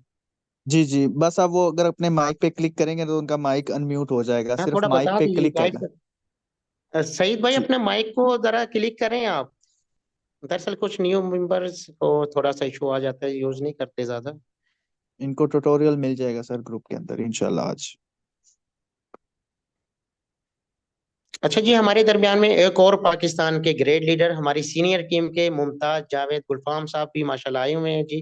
[SPEAKER 2] जी जी, बस अब वो अगर अपने माइक पे क्लिक करेंगे तो उनका माइक अनम्यूट हो जाएगा,
[SPEAKER 1] हाँ
[SPEAKER 2] सिर्फ
[SPEAKER 1] थोड़ा
[SPEAKER 2] माइक
[SPEAKER 1] बता
[SPEAKER 2] पे
[SPEAKER 1] दीजिए
[SPEAKER 2] क्लिक करना।
[SPEAKER 1] गाइड। सईद भाई
[SPEAKER 2] जी,
[SPEAKER 1] अपने माइक को जरा क्लिक करें आप। दरअसल कुछ न्यू मेंबर्स को थोड़ा सा इशू आ जाता है, यूज नहीं करते ज्यादा।
[SPEAKER 2] इनको ट्यूटोरियल मिल जाएगा सर ग्रुप के अंदर इंशाल्लाह आज।
[SPEAKER 1] अच्छा जी, हमारे दरमियान में एक और पाकिस्तान के ग्रेट लीडर, हमारी सीनियर टीम के मुमताज जावेद गुलफाम साहब भी माशाल्लाह आए हुए हैं जी।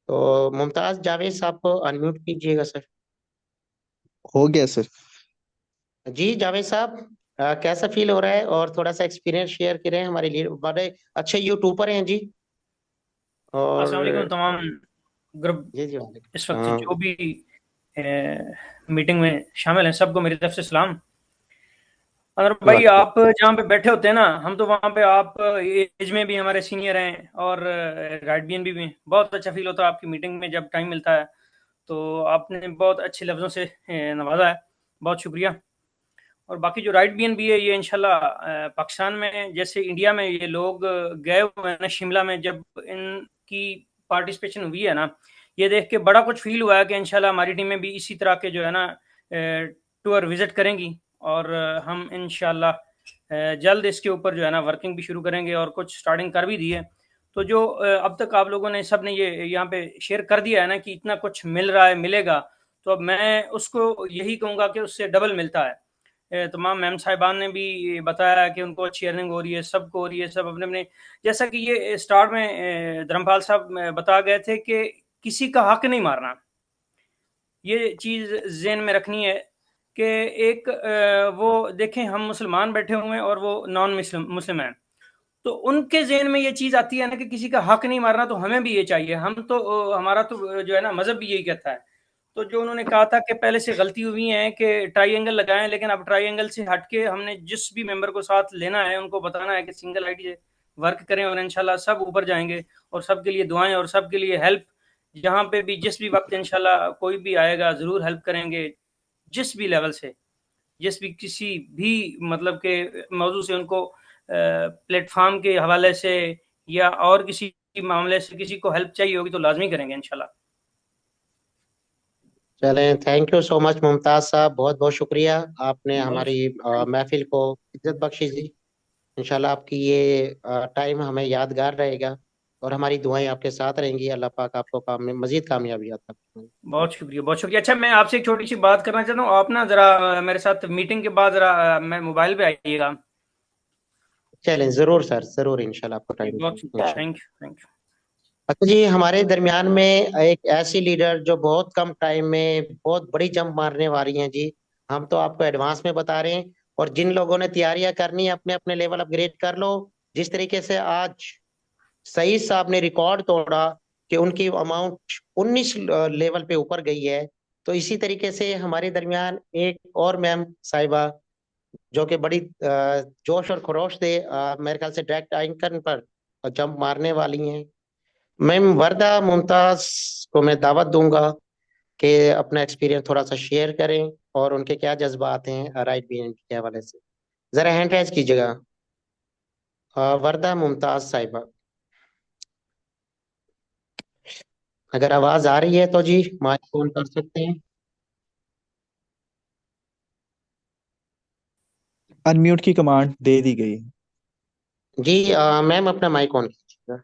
[SPEAKER 1] तो मुमताज जावेद साहब को अनम्यूट कीजिएगा सर।
[SPEAKER 2] हो गया सर।
[SPEAKER 1] जी जावेद साहब, कैसा फील हो रहा है और थोड़ा सा एक्सपीरियंस शेयर करें। हमारे लिए बड़े अच्छे यूट्यूबर हैं जी।
[SPEAKER 12] अस्सलाम वालेकुम
[SPEAKER 1] और
[SPEAKER 12] तमाम ग्रुप,
[SPEAKER 1] जी जी
[SPEAKER 12] इस वक्त
[SPEAKER 1] हाँ,
[SPEAKER 12] जो भी मीटिंग में शामिल हैं सबको मेरी तरफ से सलाम। अगर भाई
[SPEAKER 1] वक्त
[SPEAKER 12] आप जहाँ पे बैठे होते हैं ना, हम तो वहाँ पे आप एज में भी हमारे सीनियर हैं और गार्डियन भी हैं। बहुत अच्छा फील होता है आपकी मीटिंग में जब टाइम मिलता है। तो आपने बहुत अच्छे लफ्ज़ों से नवाजा है, बहुत शुक्रिया। और बाकी जो राइट बीएन भी है, ये इंशाल्लाह पाकिस्तान में जैसे इंडिया में ये लोग गए हुए हैं ना, शिमला में जब इनकी पार्टिसिपेशन हुई है ना, ये देख के बड़ा कुछ फील हुआ है कि इंशाल्लाह हमारी टीमें भी इसी तरह के जो है ना टूर विजिट करेंगी। और हम इंशाल्लाह जल्द इसके ऊपर जो है ना वर्किंग भी शुरू करेंगे और कुछ स्टार्टिंग कर भी दी है। तो जो अब तक आप लोगों ने सब ने ये यहाँ पे शेयर कर दिया है ना कि इतना कुछ मिल रहा है, मिलेगा, तो अब मैं उसको यही कहूँगा कि उससे डबल मिलता है। तमाम मैम साहिबान ने भी बताया कि उनको अच्छी अर्निंग हो रही है, सबको हो रही है, सब अपने अपने, जैसा कि ये स्टार्ट में धर्मपाल साहब बता गए थे कि किसी का हक नहीं मारना। ये चीज़ ज़हन में रखनी है कि एक वो देखें, हम मुसलमान बैठे हुए हैं और वो नॉन मुस्लिम मुस्लिम हैं, तो उनके ज़हन में ये चीज़ आती है ना कि किसी का हक नहीं मारना, तो हमें भी ये चाहिए। हम तो हमारा तो जो है ना मज़हब भी यही कहता है। तो जो उन्होंने कहा था कि पहले से गलती हुई है कि ट्रायंगल लगाएं, लेकिन अब ट्रायंगल से हटके हमने जिस भी मेंबर को साथ लेना है उनको बताना है कि सिंगल आईडी से वर्क करें और इंशाल्लाह सब ऊपर जाएंगे। और सबके लिए दुआएं और सबके लिए हेल्प, जहाँ पे भी जिस भी वक्त इंशाल्लाह कोई भी आएगा ज़रूर हेल्प करेंगे, जिस भी लेवल से, जिस भी किसी भी मतलब के मौजू से उनको प्लेटफॉर्म के हवाले से या और किसी मामले से किसी को हेल्प चाहिए होगी तो लाजमी करेंगे इंशाल्लाह।
[SPEAKER 1] चलें, thank you so much Mumtaz साहब, बहुत बहुत शुक्रिया। आपने
[SPEAKER 12] बहुत
[SPEAKER 1] हमारी महफिल को इज्जत बख्शी जी। इंशाल्लाह आपकी ये टाइम हमें यादगार रहेगा और हमारी दुआएं आपके साथ रहेंगी। अल्लाह पाक आपको काम में मजीद कामयाबी अता फरमाए।
[SPEAKER 12] बहुत शुक्रिया, बहुत शुक्रिया। अच्छा, मैं आपसे एक छोटी सी बात करना चाहता हूँ। आप ना जरा मेरे साथ मीटिंग के बाद जरा मैं मोबाइल पे आइएगा।
[SPEAKER 1] चलें जरूर सर, जरूर इंशाल्लाह आपको
[SPEAKER 12] जी,
[SPEAKER 1] टाइम
[SPEAKER 12] बहुत
[SPEAKER 1] देंगे
[SPEAKER 12] शुक्रिया,
[SPEAKER 1] इंशाल्लाह।
[SPEAKER 12] Thank you, thank you.
[SPEAKER 1] अच्छा जी, हमारे दरमियान में एक ऐसी लीडर जो बहुत कम टाइम में बहुत बड़ी जंप मारने वाली हैं जी। हम तो आपको एडवांस में बता रहे हैं, और जिन लोगों ने तैयारियां करनी है अपने अपने लेवल अपग्रेड कर लो। जिस तरीके से आज सईद साहब ने रिकॉर्ड तोड़ा कि उनकी अमाउंट 19 लेवल पे ऊपर गई है, तो इसी तरीके से हमारे दरमियान एक और मैम साहिबा जो कि बड़ी जोश और खरोश से मेरे ख्याल से डायरेक्ट एंकर पर जंप मारने वाली हैं। मैम वर्दा मुमताज को मैं दावत दूंगा कि अपना एक्सपीरियंस थोड़ा सा शेयर करें और उनके क्या जज्बात हैं राइट बीएनपी के हवाले से। जरा हैंड राइज कीजिएगा वर्दा मुमताज साहिबा। अगर आवाज आ रही है तो जी माइक ऑन कर सकते हैं।
[SPEAKER 2] अनम्यूट की कमांड दे दी गई।
[SPEAKER 1] जी मैम अपना माइक ऑन कीजिएगा।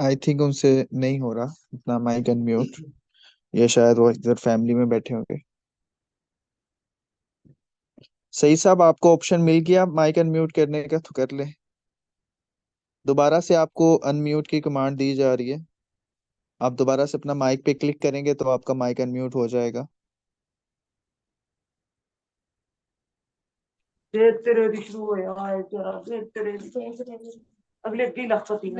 [SPEAKER 2] आई थिंक उनसे नहीं हो रहा अपना माइक अनम्यूट, या शायद वो इधर फैमिली में बैठे होंगे। सही साहब, आपको ऑप्शन मिल गया माइक अनम्यूट करने का, तो कर ले। दोबारा से आपको अनम्यूट की कमांड दी जा रही है। आप दोबारा से अपना माइक पे क्लिक करेंगे तो आपका माइक अनम्यूट हो जाएगा।
[SPEAKER 13] अगले की लखपति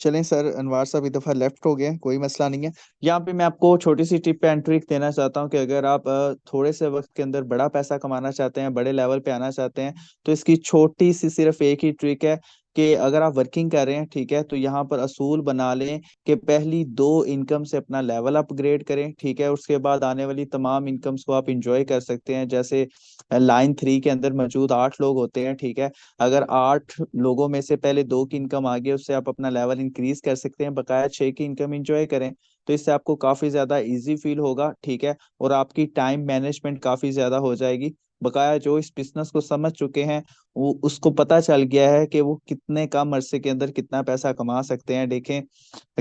[SPEAKER 2] चलें सर, अनवार साहब इस दफ़ा लेफ्ट हो गए हैं, कोई मसला नहीं है। यहाँ पे मैं आपको छोटी सी टिप एंड ट्रिक देना चाहता हूँ कि अगर आप थोड़े से वक्त के अंदर बड़ा पैसा कमाना चाहते हैं, बड़े लेवल पे आना चाहते हैं, तो इसकी छोटी सी सिर्फ एक ही ट्रिक है कि अगर आप वर्किंग कर रहे हैं, ठीक है, तो यहाँ पर असूल बना लें कि पहली 2 इनकम से अपना लेवल अपग्रेड करें, ठीक है। उसके बाद आने वाली तमाम इनकम्स को आप इंजॉय कर सकते हैं। जैसे लाइन 3 के अंदर मौजूद 8 लोग होते हैं, ठीक है। अगर 8 लोगों में से पहले 2 की इनकम आ गई, उससे आप अपना लेवल इंक्रीज कर सकते हैं, बकाया 6 की इनकम इंजॉय करें। तो इससे आपको काफी ज्यादा इजी फील होगा, ठीक है, और आपकी टाइम मैनेजमेंट काफी ज्यादा हो जाएगी। बकाया जो इस बिजनेस को समझ चुके हैं, वो उसको पता चल गया है कि वो कितने कम अरसे के अंदर कितना पैसा कमा सकते हैं। देखें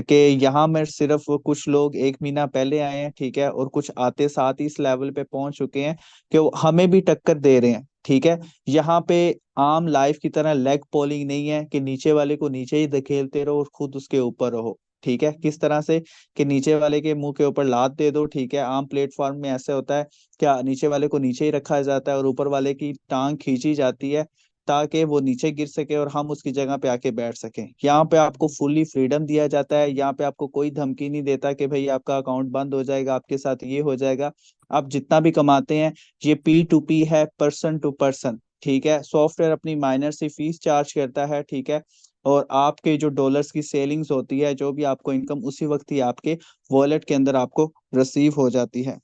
[SPEAKER 2] कि यहाँ में सिर्फ कुछ लोग 1 महीना पहले आए हैं, ठीक है, और कुछ आते साथ ही इस लेवल पे पहुंच चुके हैं कि वो हमें भी टक्कर दे रहे हैं, ठीक है। यहाँ पे आम लाइफ की तरह लेग पोलिंग नहीं है कि नीचे वाले को नीचे ही धकेलते रहो और खुद उसके ऊपर रहो, ठीक है। किस तरह से कि नीचे वाले के मुंह के ऊपर लात दे दो, ठीक है। आम प्लेटफॉर्म में ऐसे होता है, क्या नीचे वाले को नीचे ही रखा जाता है और ऊपर वाले की टांग खींची जाती है ताकि वो नीचे गिर सके और हम उसकी जगह पे आके बैठ सकें। यहाँ पे आपको फुल्ली फ्रीडम दिया जाता है। यहाँ पे आपको कोई धमकी नहीं देता कि भाई आपका अकाउंट बंद हो जाएगा, आपके साथ ये हो जाएगा। आप जितना भी कमाते हैं, ये P2P है, पर्सन टू पर्सन, ठीक है। सॉफ्टवेयर अपनी माइनर सी फीस चार्ज करता है, ठीक है, और आपके जो डॉलर्स की सेलिंग्स होती है, जो भी आपको इनकम, उसी वक्त ही आपके वॉलेट के अंदर आपको रिसीव हो जाती है।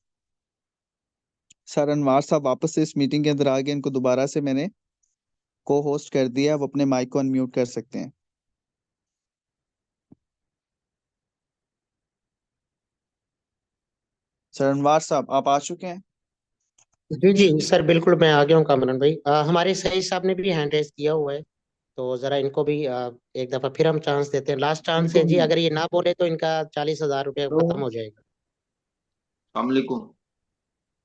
[SPEAKER 2] सर अनवार साहब वापस से इस मीटिंग के अंदर आ गए, इनको दोबारा से मैंने को होस्ट कर दिया, वो अपने माइक को अनम्यूट कर सकते हैं। सर अनवार साहब आप आ चुके हैं?
[SPEAKER 1] जी जी सर, बिल्कुल मैं आ गया हूँ कामरान भाई। हमारे सही साहब ने भी हैंड रेज किया हुआ है, तो जरा इनको भी एक दफा फिर हम चांस देते हैं। लास्ट चांस है जी, अगर ये ना बोले तो इनका 40,000 रुपये खत्म हो जाएगा।
[SPEAKER 14] अस्सलामुअलैकुम।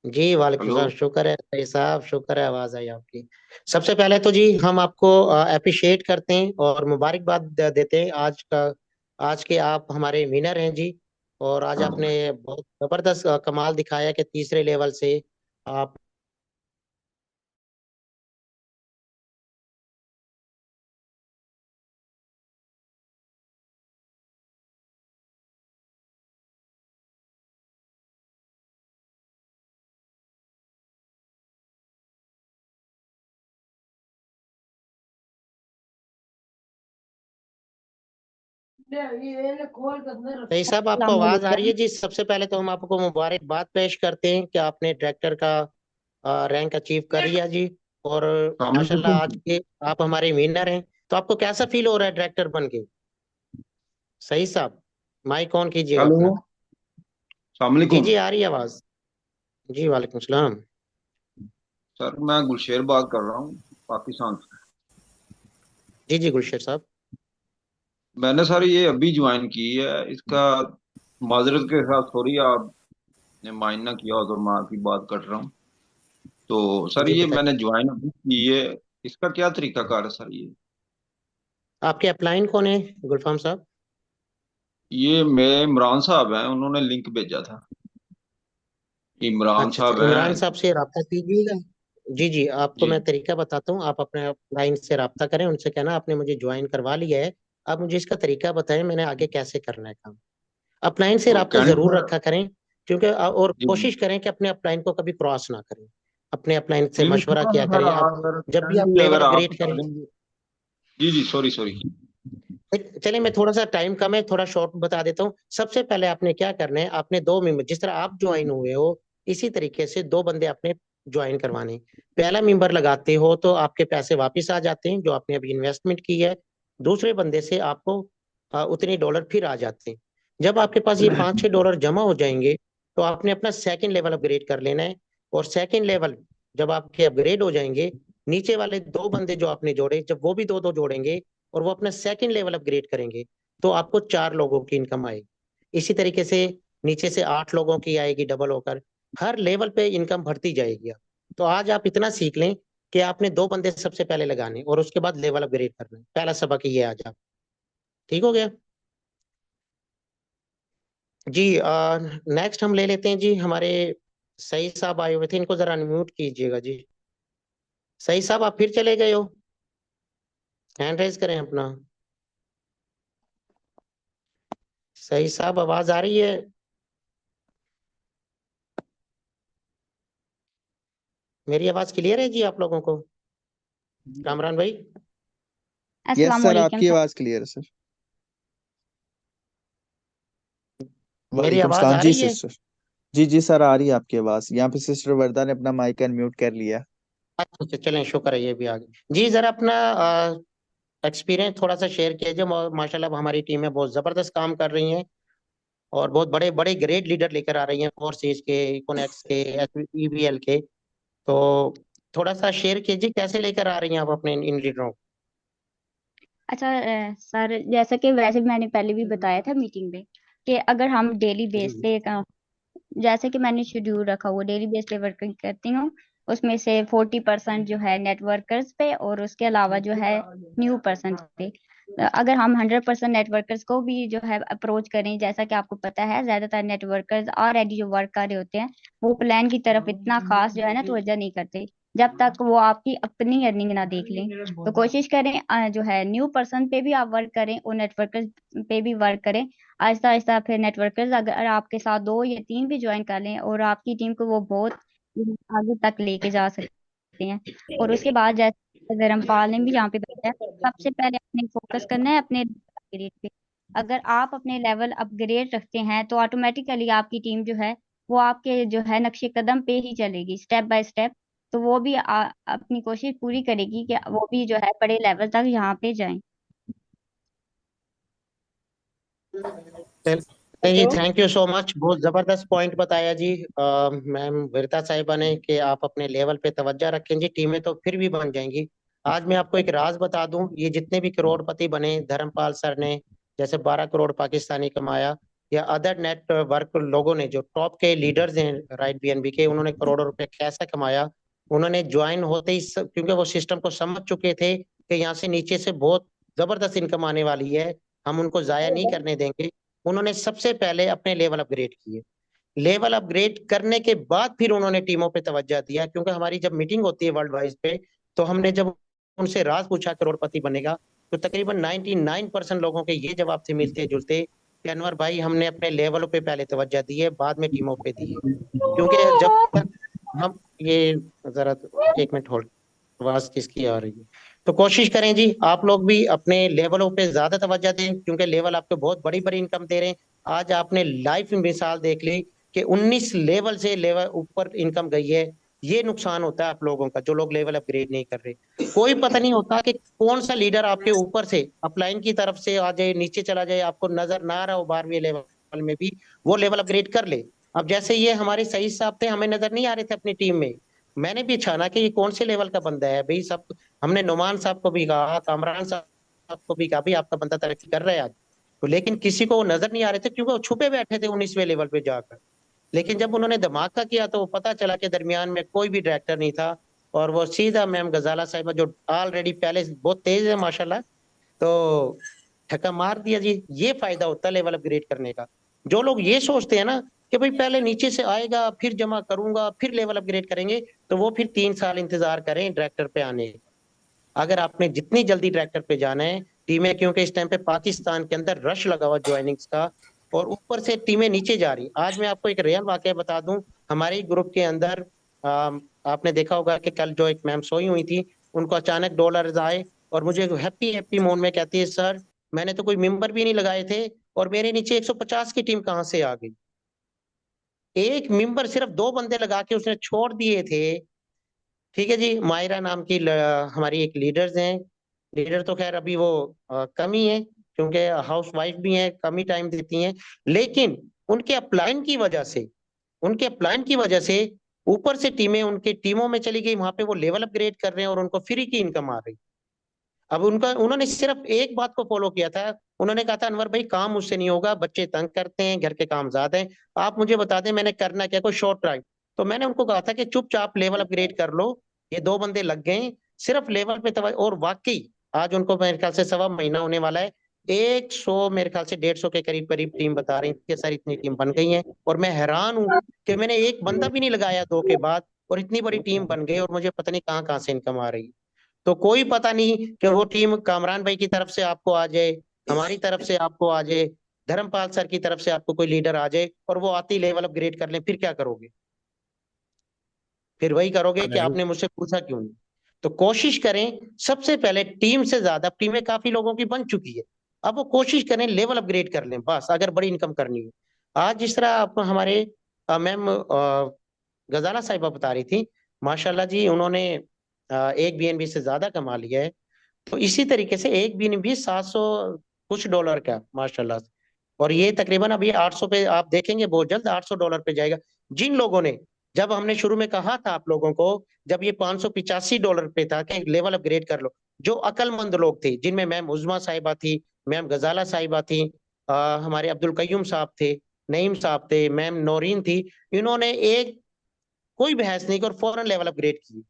[SPEAKER 1] जी वालेकुम
[SPEAKER 14] हेलो।
[SPEAKER 1] सलाम, शुक्र है सही साहब, शुक्र है, आवाज आई आपकी। सबसे पहले तो जी हम आपको अप्रिशिएट करते हैं और मुबारकबाद देते हैं। आज के आप हमारे विनर हैं जी। और आज आपने बहुत जबरदस्त कमाल दिखाया कि तीसरे लेवल से आप सही साहब, आपको आवाज आ रही है जी। सबसे पहले तो हम आपको मुबारकबाद पेश करते हैं कि आपने डायरेक्टर का रैंक अचीव कर लिया जी। और माशाल्लाह आज के आप हमारे विनर हैं। तो आपको कैसा फील हो रहा है डायरेक्टर बन के? सही साहब, माइक ऑन कीजिएगा
[SPEAKER 14] हेलो।
[SPEAKER 1] अपना। जी
[SPEAKER 14] अस्सलामुअलैकुम।
[SPEAKER 1] जी, आ रही है आवाज। जी वालेकुम सलाम।
[SPEAKER 14] सर मैं गुलशेर बात कर रहा हूँ पाकिस्तान से।
[SPEAKER 1] जी जी गुलशेर साहब।
[SPEAKER 14] मैंने सर ये अभी ज्वाइन की है, इसका माजरत के साथ सॉरी आपने माइंड ना किया हो तो मैं आपकी बात कर रहा हूँ। तो सर
[SPEAKER 1] जी
[SPEAKER 14] ये
[SPEAKER 1] बताइए,
[SPEAKER 14] मैंने ज्वाइन अभी की है, इसका क्या तरीका कार है सर?
[SPEAKER 1] आपके अपलाइन कौन है गुलफाम साहब?
[SPEAKER 14] ये मेरे इमरान साहब हैं, उन्होंने लिंक भेजा था। इमरान
[SPEAKER 1] अच्छा अच्छा,
[SPEAKER 14] साहब
[SPEAKER 1] इमरान
[SPEAKER 14] हैं।
[SPEAKER 1] साहब से रब्ता कीजिएगा। जी जी, आपको
[SPEAKER 14] जी
[SPEAKER 1] मैं तरीका बताता हूँ। आप अपने अपलाइन से रब्ता करें, उनसे कहना आपने मुझे ज्वाइन करवा लिया है, आप मुझे इसका तरीका बताएं मैंने आगे कैसे करना है काम। अपलाइन से
[SPEAKER 14] तो
[SPEAKER 1] रब्ता
[SPEAKER 14] कहने
[SPEAKER 1] जरूर
[SPEAKER 14] का
[SPEAKER 1] रखा करें, क्योंकि और
[SPEAKER 14] जी
[SPEAKER 1] कोशिश करें कि अपने अपलाइन को कभी क्रॉस ना करें। अपने अपलाइन से
[SPEAKER 14] जी नहीं,
[SPEAKER 1] मशवरा
[SPEAKER 14] थोड़ा
[SPEAKER 1] किया
[SPEAKER 14] सा सर
[SPEAKER 1] करें अब
[SPEAKER 14] अगर
[SPEAKER 1] जब भी आप
[SPEAKER 14] काइंडली
[SPEAKER 1] लेवल
[SPEAKER 14] अगर आप
[SPEAKER 1] अपग्रेड
[SPEAKER 14] बता
[SPEAKER 1] करें।
[SPEAKER 14] देंगे। जी जी सॉरी सॉरी।
[SPEAKER 1] चलिए, मैं थोड़ा सा टाइम कम है, थोड़ा शॉर्ट बता देता हूँ। सबसे पहले आपने क्या करना है, आपने 2 मेंबर, जिस तरह आप ज्वाइन हुए हो इसी तरीके से 2 बंदे अपने ज्वाइन करवाने। पहला मेंबर लगाते हो तो आपके पैसे वापस आ जाते हैं जो आपने अभी इन्वेस्टमेंट की है, दूसरे बंदे से आपको उतने डॉलर फिर आ जाते हैं। जब आपके पास ये $5-6 जमा हो जाएंगे तो आपने अपना सेकंड लेवल अपग्रेड कर लेना है। और सेकंड लेवल जब आपके अपग्रेड हो जाएंगे, नीचे वाले 2 बंदे जो आपने जोड़े, जब वो भी 2-2 जोड़ेंगे और वो अपना सेकंड लेवल अपग्रेड करेंगे तो आपको 4 लोगों की इनकम आएगी। इसी तरीके से नीचे से 8 लोगों की आएगी डबल होकर, हर लेवल पे इनकम बढ़ती जाएगी। तो आज आप इतना सीख लें कि आपने 2 बंदे सबसे पहले लगाने और उसके बाद लेवल अपग्रेड करना है। पहला सबक ये आज आप, ठीक हो गया जी। नेक्स्ट हम ले लेते हैं जी, हमारे सही साहब आए हुए थे, इनको जरा अनम्यूट कीजिएगा जी। सही साहब आप फिर चले गए हो, हैंड रेज करें अपना। सही साहब आवाज आ रही है? मेरी आवाज क्लियर है जी आप लोगों को? कामरान भाई?
[SPEAKER 2] यस
[SPEAKER 13] अस्सलाम
[SPEAKER 2] सर,
[SPEAKER 13] वालेकुम
[SPEAKER 2] आपकी
[SPEAKER 13] सर।
[SPEAKER 2] आवाज क्लियर है सर।
[SPEAKER 1] मेरी
[SPEAKER 2] वालेकुम
[SPEAKER 1] आवाज
[SPEAKER 2] सलाम
[SPEAKER 1] आ
[SPEAKER 2] जी
[SPEAKER 1] रही है?
[SPEAKER 2] सिस्टर। जी जी सर, आ रही है आपकी आवाज। यहाँ पे सिस्टर वर्दा ने अपना माइक अनम्यूट कर लिया।
[SPEAKER 1] अच्छा अच्छा, चलें, शुक्र है ये भी आ गई जी। जरा अपना एक्सपीरियंस थोड़ा सा शेयर किया जो माशाल्लाह हमारी टीम में बहुत जबरदस्त काम कर रही हैं और बहुत बड़े बड़े ग्रेट लीडर लेकर आ रही हैं, फोर्सेज के, इकोनेक्स के, ईवीएल के। तो थोड़ा सा शेयर कीजिए कैसे लेकर आ रही हैं आप अपने इन लीडरों को।
[SPEAKER 13] अच्छा सर, जैसा कि वैसे भी मैंने पहले भी बताया था मीटिंग में कि अगर हम डेली
[SPEAKER 1] जी
[SPEAKER 13] बेस
[SPEAKER 1] जी
[SPEAKER 13] पे जैसे कि मैंने शेड्यूल रखा हुआ, डेली बेस पे वर्किंग करती हूँ। उसमें से 40% जो है नेटवर्कर्स पे और उसके अलावा जो है न्यू पर्सन पे। अगर हम 100% नेटवर्कर्स को भी जो है अप्रोच करें, जैसा कि आपको पता है ज्यादातर नेटवर्कर्स ऑलरेडी जो वर्क कर रहे होते हैं वो प्लान की तरफ इतना खास जो है ना तवज्जो नहीं करते जब तक वो आपकी अपनी अर्निंग ना देख लें। तो कोशिश करें जो है न्यू पर्सन पे भी आप वर्क करें और नेटवर्कर्स पे भी वर्क करें। आहिस्ता आहिस्ता फिर नेटवर्कर्स अगर आपके साथ 2 या 3 भी ज्वाइन कर लें और आपकी टीम को वो बहुत आगे तक लेके जा सकते हैं। और उसके बाद जैसे धर्मपाल ने भी यहाँ पे बताया, सबसे पहले अपने फोकस करना है अपने अपग्रेड पे। अगर आप अपने लेवल अपग्रेड रखते हैं तो ऑटोमेटिकली आपकी टीम जो है वो आपके जो है नक्शे कदम पे ही चलेगी, स्टेप बाय स्टेप। तो वो भी अपनी कोशिश पूरी करेगी कि वो भी जो है बड़े लेवल तक यहाँ पे जाएं।
[SPEAKER 1] नहीं जी, थैंक यू सो मच, बहुत जबरदस्त पॉइंट बताया जी मैम विरता साहिबा ने कि आप अपने लेवल पे तवज्जो रखें जी, टीमें तो फिर भी बन जाएंगी। आज मैं आपको एक राज बता दूं, ये जितने भी करोड़पति बने, धर्मपाल सर ने जैसे 12 करोड़ पाकिस्तानी कमाया, या अदर नेटवर्क लोगों ने जो टॉप के लीडर्स हैं राइट बीएनबी के, उन्होंने करोड़ों रुपए कैसे कमाया। उन्होंने ज्वाइन होते ही क्योंकि वो सिस्टम को समझ चुके थे कि यहाँ से नीचे से बहुत जबरदस्त इनकम आने वाली है, हम उनको जाया नहीं करने देंगे। उन्होंने सबसे पहले अपने लेवल अपग्रेड किए, लेवल अपग्रेड करने के बाद फिर उन्होंने टीमों पे तवज्जो दिया। क्योंकि हमारी जब मीटिंग होती है वर्ल्ड वाइज पे, तो हमने जब उनसे राज पूछा करोड़पति बनेगा, तो तकरीबन 99% लोगों के ये जवाब थे मिलते जुलते कि अनवर भाई हमने अपने लेवलों पे पहले तवज्जो दी है, बाद में टीमों पे दी है। क्योंकि जब तक हम ये जरा 1 मिनट होल्ड, आवाज किसकी आ रही है? तो कोशिश करें जी आप लोग भी अपने लेवलों पे ज्यादा तवज्जो दें, क्योंकि लेवल आपको बहुत बड़ी बड़ी इनकम दे रहे हैं। आज आपने लाइव मिसाल देख ली कि 19 लेवल से लेवल ऊपर इनकम गई है। ये नुकसान होता है आप लोगों का जो लोग लेवल अपग्रेड नहीं कर रहे। कोई पता नहीं होता कि कौन सा लीडर आपके ऊपर से अपलाइन की तरफ से आ जाए, नीचे चला जाए, आपको नजर ना आ रहा हो 12वें लेवल में भी वो लेवल अपग्रेड कर ले। अब जैसे ये हमारे सही साहब थे, हमें नजर नहीं आ रहे थे अपनी टीम में, मैंने भी छाना कि ये कौन से लेवल का बंदा है भाई। सब हमने नुमान साहब को भी कहा, कामरान साहब को भी कहा, भाई आपका बंदा तरक्की कर रहा है आज। तो लेकिन किसी को वो नजर नहीं आ रहे थे क्योंकि वो छुपे बैठे थे 19वें लेवल पे जाकर। लेकिन जब उन्होंने धमाका किया तो पता चला कि दरमियान में कोई भी डायरेक्टर नहीं था, और वो सीधा मैम गजाला साहिबा जो ऑलरेडी पहले बहुत तेज है माशाल्लाह, तो ठक्का मार दिया जी। ये फायदा होता है लेवल अपग्रेड करने का। जो लोग ये सोचते हैं ना कि भाई पहले नीचे से आएगा फिर जमा करूंगा फिर लेवल अपग्रेड करेंगे, तो वो फिर 3 साल इंतजार करें डायरेक्टर पे आने का। अगर आपने जितनी जल्दी डायरेक्टर पे जाना है टीमें, क्योंकि इस टाइम पे पाकिस्तान के अंदर रश लगा हुआ ज्वाइनिंग्स का, और ऊपर से टीमें नीचे जा रही। आज मैं आपको एक रियल वाकया बता दूं, हमारे ग्रुप के अंदर आपने देखा होगा कि कल जो एक मैम सोई हुई थी, उनको अचानक डॉलर्स आए और मुझे हैप्पी हैप्पी मूड में कहती है सर मैंने तो कोई मेंबर भी नहीं लगाए थे और मेरे नीचे 150 की टीम कहाँ से आ गई। एक मेंबर सिर्फ 2 बंदे लगा के उसने छोड़ दिए थे, ठीक है जी, मायरा नाम की हमारी एक लीडर्स हैं। लीडर तो खैर अभी वो कम ही है, क्योंकि हाउस वाइफ भी हैं, कम ही टाइम देती हैं। लेकिन उनके अपलाइन की वजह से, उनके अपलाइन की वजह से ऊपर से टीमें उनके टीमों में चली गई, वहां पे वो लेवल अपग्रेड कर रहे हैं और उनको फ्री की इनकम आ रही। अब उनका, उन्होंने सिर्फ एक बात को फॉलो किया था। उन्होंने कहा था अनवर भाई काम मुझसे नहीं होगा, बच्चे तंग करते हैं, घर के काम ज्यादा हैं, आप मुझे बता दें मैंने करना क्या, कोई शॉर्ट ड्राइव। तो मैंने उनको कहा था कि चुपचाप लेवल अपग्रेड कर लो। ये 2 बंदे लग गए सिर्फ लेवल पे और वाकई आज उनको मेरे ख्याल से 1.25 महीना होने वाला है। 100, मेरे ख्याल से 150 के करीब करीब टीम बता रही थी सर, इतनी टीम बन गई है। और मैं हैरान हूँ कि मैंने एक बंदा भी नहीं लगाया 2 के बाद, और इतनी बड़ी टीम बन गई, और मुझे पता नहीं कहाँ कहाँ से इनकम आ रही है। तो कोई पता नहीं कि वो टीम कामरान भाई की तरफ से आपको आ जाए, हमारी तरफ से आपको आ जाए, धर्मपाल सर की तरफ से आपको कोई लीडर आ जाए, और वो आती लेवल अपग्रेड कर ले, फिर क्या करोगे? फिर वही करोगे कि
[SPEAKER 10] नहीं
[SPEAKER 1] आपने मुझसे पूछा क्यों नहीं। तो कोशिश करें, सबसे पहले टीम से ज्यादा, टीमें काफी लोगों की बन चुकी है, अब वो कोशिश करें लेवल अपग्रेड कर लें बस, अगर बड़ी इनकम करनी है। आज जिस तरह आप हमारे मैम गजाला साहिबा बता रही थी, माशाल्लाह जी उन्होंने एक बीएनबी से ज्यादा कमा लिया है। तो इसी तरीके से एक बीएनबी 700 कुछ डॉलर का माशाल्लाह से। और ये तकरीबन अभी 800 पे, आप देखेंगे बहुत जल्द 800 डॉलर पे जाएगा। जिन लोगों ने, जब हमने शुरू में कहा था आप लोगों को, जब ये 585 डॉलर पे था कि लेवल अपग्रेड कर लो, जो अक्लमंद लोग थे, जिनमें मैम उजमा साहिबा थी, मैम गजाला साहिबा थी, हमारे अब्दुल कयूम साहब थे, नईम साहब थे, मैम नौरीन थी, इन्होंने एक कोई बहस नहीं की और फौरन लेवल अपग्रेड की।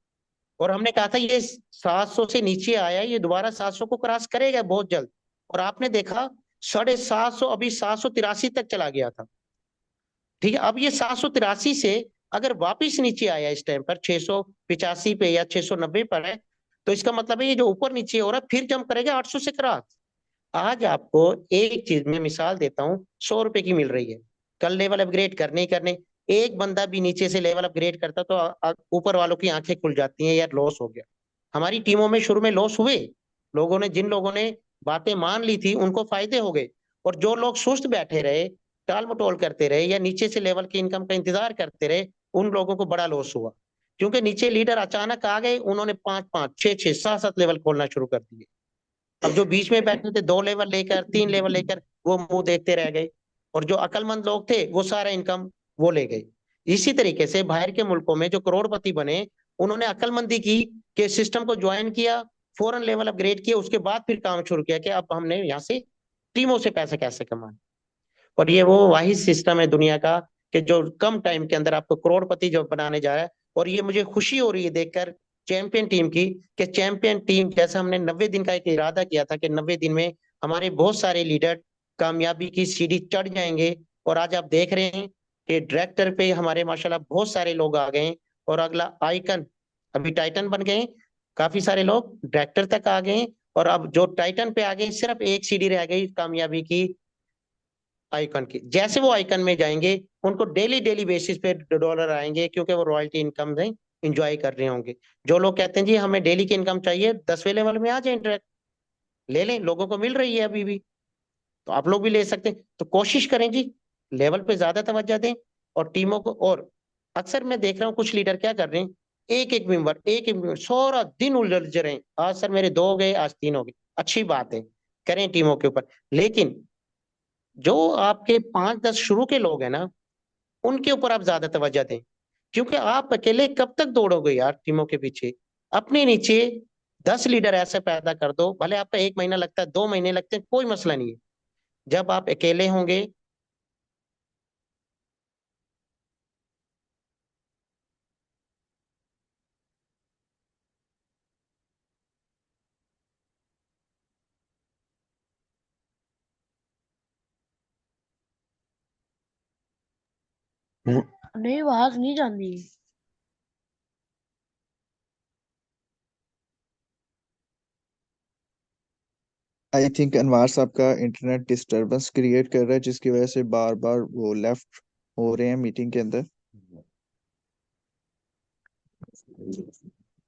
[SPEAKER 1] और हमने कहा था ये 700 से नीचे आया, ये दोबारा 700 को क्रॉस करेगा बहुत जल्द। और आपने देखा 750, अभी 783 तक चला गया था। ठीक है, अब ये 783 से अगर वापिस नीचे आया इस टाइम पर 685 पे या 690 पर है, तो इसका मतलब है ये जो ऊपर नीचे हो रहा है फिर जंप करेगा 800 से क्रॉस। आज आपको एक चीज में मिसाल देता हूँ, 100 रुपए की मिल रही है, कल लेवल अपग्रेड करने ही करने। एक बंदा भी नीचे से लेवल अपग्रेड करता तो ऊपर वालों की आंखें खुल जाती हैं, यार लॉस हो गया। हमारी टीमों में शुरू में लॉस हुए, लोगों ने, जिन लोगों ने बातें मान ली थी उनको फायदे हो गए, और जो लोग सुस्त बैठे रहे, टाल मटोल करते रहे, या नीचे से लेवल की इनकम का इंतजार करते रहे, उन लोगों को बड़ा लॉस हुआ। क्योंकि नीचे लीडर अचानक आ गए, उन्होंने 5-5, 6-6, 7-7 लेवल खोलना शुरू कर दिए। अब जो बीच में बैठे थे 2 लेवल लेकर, 3 लेवल लेकर, वो मुंह देखते रह गए, और जो अक्लमंद लोग थे वो सारा इनकम वो ले गए। इसी तरीके से बाहर के मुल्कों में जो करोड़पति बने, उन्होंने अक्लमंदी की कि सिस्टम को ज्वाइन किया, फौरन लेवल अपग्रेड किया, उसके बाद फिर काम शुरू किया कि अब हमने यहाँ से टीमों से पैसे कैसे कमाए। और ये वो वाहिद सिस्टम है दुनिया का कि जो कम टाइम के अंदर आपको करोड़पति जो बनाने जा रहा है। और ये मुझे खुशी हो रही है देखकर चैंपियन टीम की, कि चैंपियन टीम, जैसा हमने 90 दिन का एक इरादा किया था कि 90 दिन में हमारे बहुत सारे लीडर कामयाबी की सीढ़ी चढ़ जाएंगे। और आज आप देख रहे हैं कि डायरेक्टर पे हमारे माशाल्लाह बहुत सारे लोग आ गए हैं, और अगला आइकन, अभी टाइटन बन गए हैं, काफी सारे लोग डायरेक्टर तक आ गए हैं। और अब जो टाइटन पे आ गए, सिर्फ एक सीढ़ी रह गई कामयाबी की, आइकन की। जैसे वो आइकन में जाएंगे, उनको डेली डेली बेसिस पे डॉलर आएंगे, क्योंकि वो रॉयल्टी इनकम से इंजॉय कर रहे होंगे। जो लोग कहते हैं जी हमें डेली की इनकम चाहिए, 10वें लेवल में आ जाए डायरेक्ट, ले लें, लोगों को मिल रही है अभी भी, तो आप लोग भी ले सकते हैं। तो कोशिश करें जी, लेवल पे ज्यादा तवज्जो दें, और टीमों को। और अक्सर मैं देख रहा हूँ कुछ लीडर क्या कर रहे हैं, एक एक मेंबर सारा दिन उलझ रहे हैं, आज सर मेरे 2 हो गए, आज 3 हो गए, अच्छी बात है, करें टीमों के ऊपर। लेकिन जो आपके 5-10 शुरू के लोग हैं ना, उनके ऊपर आप ज्यादा तवज्जो दें। क्योंकि आप अकेले कब तक दौड़ोगे यार टीमों के पीछे? अपने नीचे 10 लीडर ऐसे पैदा कर दो, भले आपका 1 महीना लगता है, 2 महीने लगते हैं, कोई मसला नहीं है। जब आप अकेले होंगे,
[SPEAKER 15] नहीं आवाज नहीं जानी।
[SPEAKER 2] आई थिंक अनवार साहब का इंटरनेट डिस्टरबेंस क्रिएट कर रहा है, जिसकी वजह से बार बार वो लेफ्ट हो रहे हैं मीटिंग के अंदर।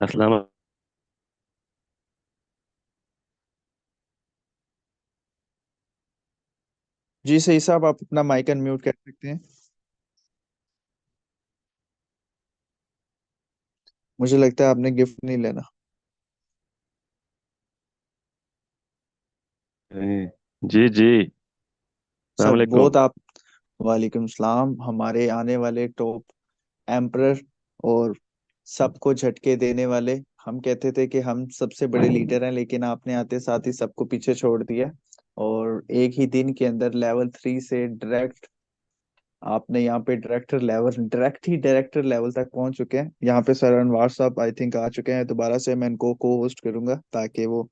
[SPEAKER 4] अस्सलाम।
[SPEAKER 2] जी सही साहब, आप अपना माइक अनम्यूट कर सकते हैं। मुझे लगता है आपने गिफ्ट नहीं लेना।
[SPEAKER 16] जी जी।
[SPEAKER 2] सर
[SPEAKER 16] अस्सलाम वालेकुम।
[SPEAKER 2] बहुत आप वालेकुम सलाम। हमारे आने वाले टॉप एम्परर और सबको झटके देने वाले। हम कहते थे कि हम सबसे बड़े लीडर हैं, लेकिन आपने आते साथ ही सबको पीछे छोड़ दिया और एक ही दिन के अंदर लेवल 3 से डायरेक्ट आपने यहाँ पे डायरेक्टर लेवल तक पहुंच चुके हैं। यहाँ पे सर अनवार साहब आई थिंक आ चुके हैं दोबारा से। मैं इनको को होस्ट करूंगा ताकि वो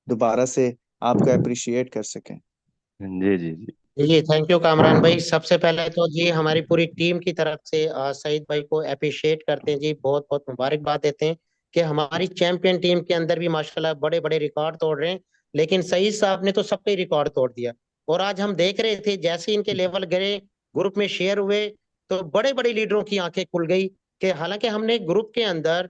[SPEAKER 2] दोबारा से आपको अप्रिशिएट कर सकें।
[SPEAKER 16] जी जी जी।
[SPEAKER 1] जी थैंक यू कामरान भाई। सबसे पहले तो जी हमारी पूरी टीम की तरफ से सईद भाई को अप्रिशिएट करते हैं जी, बहुत बहुत मुबारकबाद देते हैं कि हमारी चैंपियन टीम के अंदर भी माशाल्लाह बड़े बड़े रिकॉर्ड तोड़ रहे हैं। लेकिन सईद साहब ने तो सबके रिकॉर्ड तोड़ दिया। और आज हम देख रहे थे जैसे ही इनके लेवल गिरे, ग्रुप में शेयर हुए, तो बड़े बड़े लीडरों की आंखें खुल गई कि हालांकि हमने ग्रुप के अंदर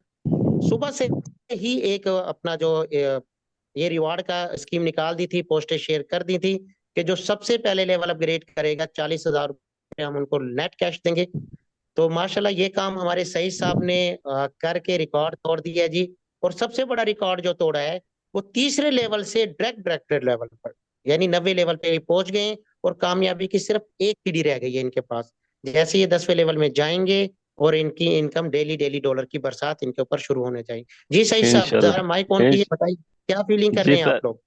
[SPEAKER 1] सुबह से ही एक अपना जो ये रिवार्ड का स्कीम निकाल दी थी, पोस्टें शेयर कर दी थी कि जो सबसे पहले लेवल अपग्रेड करेगा 40,000 रुपये हम उनको नेट कैश देंगे। तो माशाल्लाह ये काम हमारे सईद साहब ने करके रिकॉर्ड तोड़ दिया जी। और सबसे बड़ा रिकॉर्ड जो तोड़ा है वो तीसरे लेवल से डायरेक्ट डायरेक्टर लेवल पर, यानी 90 लेवल पे पहुंच गए और कामयाबी की सिर्फ एक सीढ़ी रह गई है इनके पास। जैसे ये 10वें लेवल में जाएंगे और इनकी इनकम डेली डेली डॉलर की बरसात इनके ऊपर शुरू होने जाएगी। जी सईद साहब जरा माइक ऑन
[SPEAKER 16] इंशाल्लाह
[SPEAKER 1] कीजिए, बताइए क्या फीलिंग कर
[SPEAKER 16] जी
[SPEAKER 1] रहे हैं
[SPEAKER 16] सर।
[SPEAKER 1] आप लोग,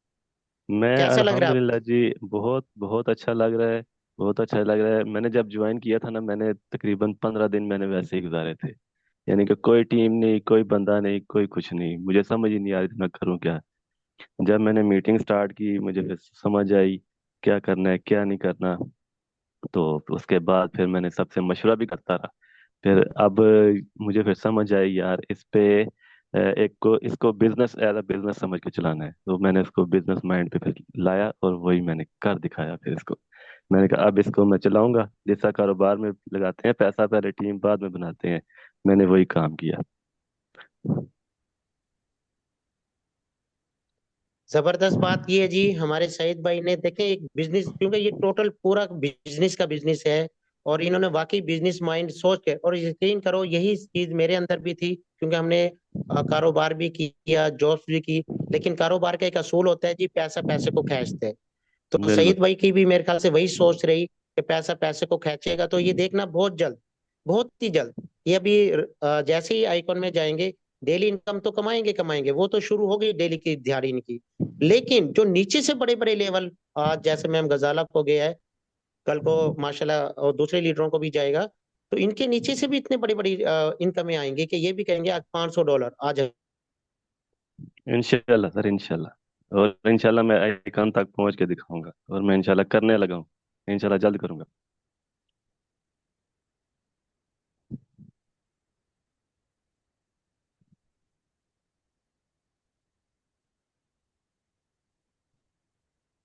[SPEAKER 16] मैं
[SPEAKER 1] कैसा लग रहा है
[SPEAKER 16] अल्हम्दुलिल्लाह
[SPEAKER 1] आपको?
[SPEAKER 16] जी, बहुत बहुत अच्छा लग रहा है। बहुत अच्छा लग रहा है। मैंने जब ज्वाइन किया था ना, मैंने तकरीबन 15 दिन मैंने वैसे ही गुजारे थे। यानी कि कोई टीम नहीं, कोई बंदा नहीं, कोई कुछ नहीं, मुझे समझ ही नहीं आ रही थी मैं करूँ क्या। जब मैंने मीटिंग स्टार्ट की मुझे फिर समझ आई क्या करना है क्या नहीं करना। तो उसके बाद फिर मैंने सबसे मशवरा भी करता रहा। फिर अब मुझे फिर समझ आई यार इस पे एक को इसको बिजनेस एज अ बिजनेस समझ के चलाना है। तो मैंने इसको बिजनेस माइंड पे फिर लाया और वही मैंने कर दिखाया। फिर इसको मैंने कहा अब इसको मैं चलाऊंगा। जैसा कारोबार में लगाते हैं पैसा, पहले टीम बाद में बनाते हैं, मैंने वही काम किया।
[SPEAKER 1] जबरदस्त बात ये है जी हमारे सईद भाई ने, देखे एक बिजनेस, क्योंकि ये टोटल पूरा बिजनेस का बिजनेस है और इन्होंने वाकई बिजनेस माइंड सोच के, और यकीन करो यही चीज मेरे अंदर भी थी क्योंकि हमने कारोबार भी किया, जॉब्स भी की। लेकिन कारोबार का एक असूल होता है जी, पैसा पैसे को खींचते हैं। तो
[SPEAKER 16] बिल्कुल।
[SPEAKER 1] सईद भाई की भी मेरे ख्याल से वही सोच रही कि पैसा पैसे को खींचेगा। तो ये देखना बहुत जल्द, बहुत ही जल्द, ये अभी जैसे ही आइकॉन में जाएंगे डेली इनकम तो कमाएंगे कमाएंगे, वो तो शुरू हो गई डेली की दिहाड़ी इनकी। लेकिन जो नीचे से बड़े बड़े लेवल, आज जैसे मैम गजाला को गया है, कल को माशाल्लाह और दूसरे लीडरों को भी जाएगा, तो इनके नीचे से भी इतने बड़ी बड़ी इनकमें आएंगी कि ये भी कहेंगे आज $500 आज।
[SPEAKER 16] इंशाल्लाह सर, इंशाल्लाह। और इंशाल्लाह मैं आईकान तक पहुंच के दिखाऊंगा और मैं इंशाल्लाह करने लगा हूँ। इंशाल्लाह जल्द करूंगा।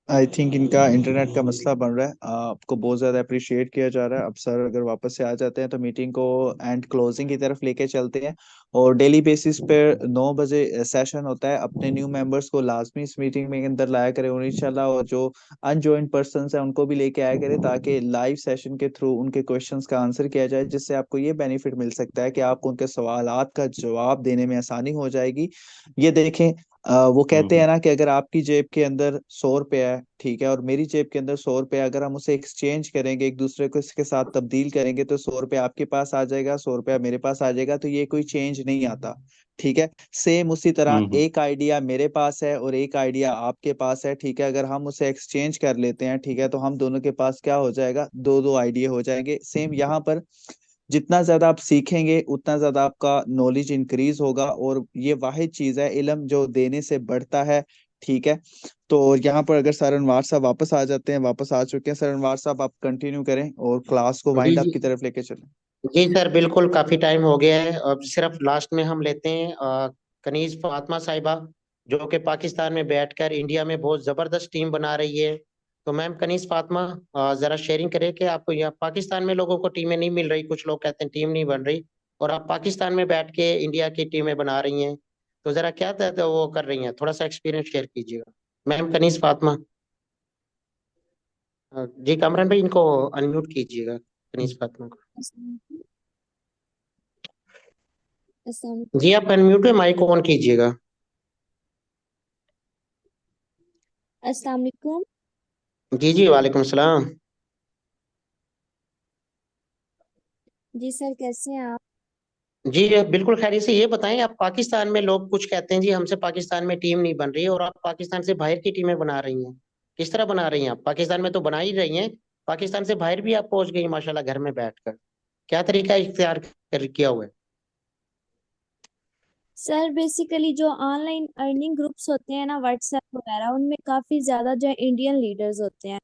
[SPEAKER 2] आई थिंक इनका इंटरनेट का मसला बन रहा है। आपको बहुत ज्यादा अप्रिशिएट किया जा रहा है। अब सर अगर वापस से आ जाते हैं तो मीटिंग को एंड क्लोजिंग की तरफ लेके चलते हैं। और डेली बेसिस पे 9 बजे सेशन होता है। अपने न्यू मेंबर्स को लाजमी इस मीटिंग में अंदर लाया करें और इंशाल्लाह, और जो अनजॉइंट पर्सन है उनको भी लेके आया करें ताकि लाइव सेशन के थ्रू उनके क्वेश्चंस का आंसर किया जाए, जिससे आपको ये बेनिफिट मिल सकता है कि आपको उनके सवालात का जवाब देने में आसानी हो जाएगी। ये देखें, वो कहते हैं
[SPEAKER 16] हम्म।
[SPEAKER 2] ना कि अगर आपकी जेब के अंदर 100 रुपया है, ठीक है, और मेरी जेब के अंदर 100 रुपया, अगर हम उसे एक्सचेंज करेंगे, एक दूसरे को इसके साथ तब्दील करेंगे, तो 100 रुपया आपके पास आ जाएगा, 100 रुपया मेरे पास आ जाएगा। तो ये कोई चेंज नहीं आता। ठीक है। सेम उसी तरह
[SPEAKER 16] हम्म।
[SPEAKER 2] एक आइडिया मेरे पास है और एक आइडिया आपके पास है, ठीक है, अगर हम उसे एक्सचेंज कर लेते हैं, ठीक है, तो हम दोनों के पास क्या हो जाएगा, दो दो आइडिया हो जाएंगे। सेम यहाँ पर जितना ज्यादा आप सीखेंगे उतना ज्यादा आपका नॉलेज इंक्रीज होगा। और ये वाहिद चीज है, इल्म जो देने से बढ़ता है। ठीक है। तो यहाँ पर अगर सर अनवार साहब वापस आ जाते हैं, वापस आ चुके हैं सर अनवार साहब, आप कंटिन्यू करें और क्लास को
[SPEAKER 1] जी
[SPEAKER 2] वाइंड अप
[SPEAKER 1] जी
[SPEAKER 2] की तरफ लेके चलें।
[SPEAKER 1] जी सर बिल्कुल, काफी टाइम हो गया है। अब सिर्फ लास्ट में हम लेते हैं कनीज फातिमा साहिबा, जो कि पाकिस्तान में बैठकर इंडिया में बहुत जबरदस्त टीम बना रही है। तो मैम कनीज फातिमा जरा शेयरिंग करें कि आपको यहाँ पाकिस्तान में लोगों को टीमें नहीं मिल रही, कुछ लोग कहते हैं टीम नहीं बन रही, और आप पाकिस्तान में बैठ के इंडिया की टीमें बना रही हैं। तो जरा क्या वो कर रही हैं, थोड़ा सा एक्सपीरियंस शेयर कीजिएगा मैम कनीज फातिमा। जी कामरान भाई इनको अनम्यूट कीजिएगा कनीज फातिमा को।
[SPEAKER 11] अस्सलाम
[SPEAKER 1] जी आप अनम्यूट में माइक ऑन कीजिएगा।
[SPEAKER 11] अस्सलाम वालेकुम।
[SPEAKER 1] जी जी वालेकुम सलाम।
[SPEAKER 11] जी सर, कैसे हैं आप?
[SPEAKER 1] जी बिल्कुल खैरियत से। ये बताएं, आप पाकिस्तान में लोग कुछ कहते हैं जी हमसे पाकिस्तान में टीम नहीं बन रही है, और आप पाकिस्तान से बाहर की टीमें बना रही हैं। किस तरह बना रही हैं आप? पाकिस्तान में तो बना ही रही हैं, पाकिस्तान से बाहर भी आप पहुंच गई माशाल्लाह घर में बैठकर। क्या तरीका इख्तियार किया हुआ है?
[SPEAKER 11] सर बेसिकली जो ऑनलाइन अर्निंग ग्रुप्स होते हैं ना, व्हाट्सएप वगैरह, उनमें काफी ज्यादा जो है इंडियन लीडर्स होते हैं,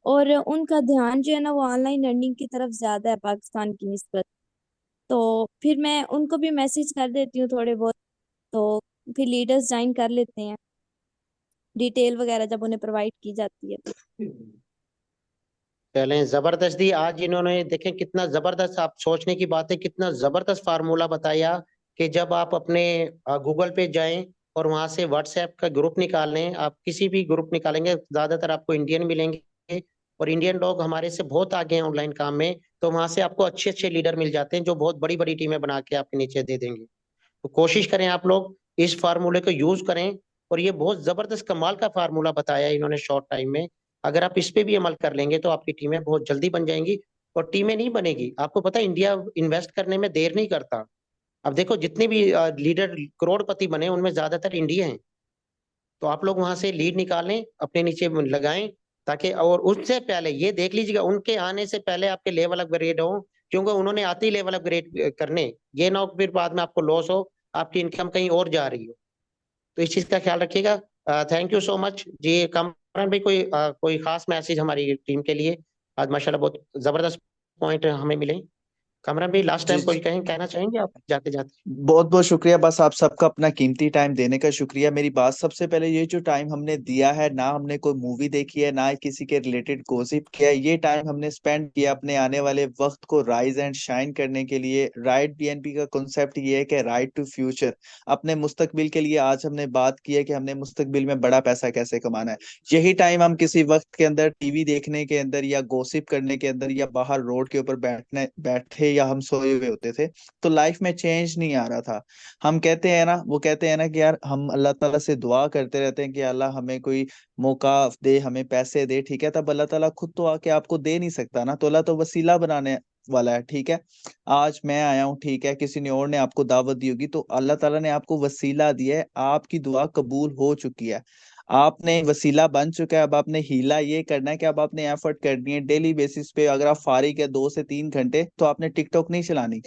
[SPEAKER 11] और उनका ध्यान जो है ना वो ऑनलाइन अर्निंग की तरफ ज्यादा है पाकिस्तान की निस्बत। तो फिर मैं उनको भी मैसेज कर देती हूँ थोड़े बहुत, तो फिर लीडर्स ज्वाइन कर लेते हैं, डिटेल वगैरह जब उन्हें प्रोवाइड की जाती है तो।
[SPEAKER 1] चलें, जबरदस्त दी। आज इन्होंने देखें कितना जबरदस्त, आप सोचने की बात है, कितना जबरदस्त फार्मूला बताया कि जब आप अपने गूगल पे जाएं और वहां से व्हाट्सएप का ग्रुप निकाल लें, आप किसी भी ग्रुप निकालेंगे ज्यादातर आपको इंडियन मिलेंगे, और इंडियन लोग हमारे से बहुत आगे हैं ऑनलाइन काम में, तो वहां से आपको अच्छे अच्छे लीडर मिल जाते हैं जो बहुत बड़ी बड़ी टीमें बना के आपके नीचे दे देंगे। तो कोशिश करें आप लोग इस फार्मूले को यूज करें, और ये बहुत जबरदस्त कमाल का फार्मूला बताया है इन्होंने शॉर्ट टाइम में। अगर आप इस पे भी अमल कर लेंगे तो आपकी टीमें बहुत जल्दी बन जाएंगी। और टीमें नहीं बनेगी, आपको पता है इंडिया इन्वेस्ट करने में देर नहीं करता। अब देखो जितने भी लीडर करोड़पति बने उनमें ज्यादातर इंडिया हैं। तो आप लोग वहां से लीड निकालें, अपने नीचे लगाएं, ताकि और उससे पहले ये देख लीजिएगा उनके आने से पहले आपके लेवल अपग्रेड हो, क्योंकि उन्होंने आते ही लेवल अपग्रेड करने, ये ना हो फिर बाद में आपको लॉस हो, आपकी इनकम कहीं और जा रही हो। तो इस चीज का ख्याल रखिएगा। थैंक यू सो मच जी। कामरान भाई, कोई खास मैसेज हमारी टीम के लिए? आज माशाल्लाह बहुत जबरदस्त पॉइंट हमें मिले। कामरान भाई लास्ट टाइम
[SPEAKER 2] जी
[SPEAKER 1] कोई कहना चाहेंगे आप जाते जाते?
[SPEAKER 2] बहुत बहुत शुक्रिया, बस आप सबका अपना कीमती टाइम देने का शुक्रिया। मेरी बात सबसे पहले, ये जो टाइम हमने दिया है, ना हमने कोई मूवी देखी है, ना किसी के रिलेटेड गॉसिप किया है, ये टाइम हमने स्पेंड किया अपने आने वाले वक्त को राइज एंड शाइन करने के लिए। राइट बीएनपी का कॉन्सेप्ट ये है कि राइट टू फ्यूचर, अपने मुस्तकबिल के लिए। आज हमने बात की है कि हमने मुस्तकबिल में बड़ा पैसा कैसे कमाना है। यही टाइम हम किसी वक्त के अंदर टीवी देखने के अंदर, या गॉसिप करने के अंदर, या बाहर रोड के ऊपर बैठे या हम सोए हुए होते थे, तो लाइफ में चेंज नहीं आ रहा था। हम कहते हैं ना, वो कहते हैं ना कि यार हम अल्लाह ताला से दुआ करते रहते हैं कि अल्लाह हमें कोई मौका दे, हमें पैसे दे, ठीक है, तब अल्लाह ताला खुद तो आके आपको दे नहीं सकता ना, तो अल्लाह तो वसीला बनाने वाला है, ठीक है। आज मैं आया हूँ, ठीक है, किसी ने और ने आपको दावत दी होगी, तो अल्लाह ताला ने आपको वसीला दिया है, आपकी दुआ कबूल हो चुकी है, आपने वसीला बन चुका है। अब आपने हीला ये करना है कि अब आपने एफर्ट करनी है डेली बेसिस पे। अगर आप फारिग है 2 से 3 घंटे, तो आपने टिकटॉक नहीं चलानी,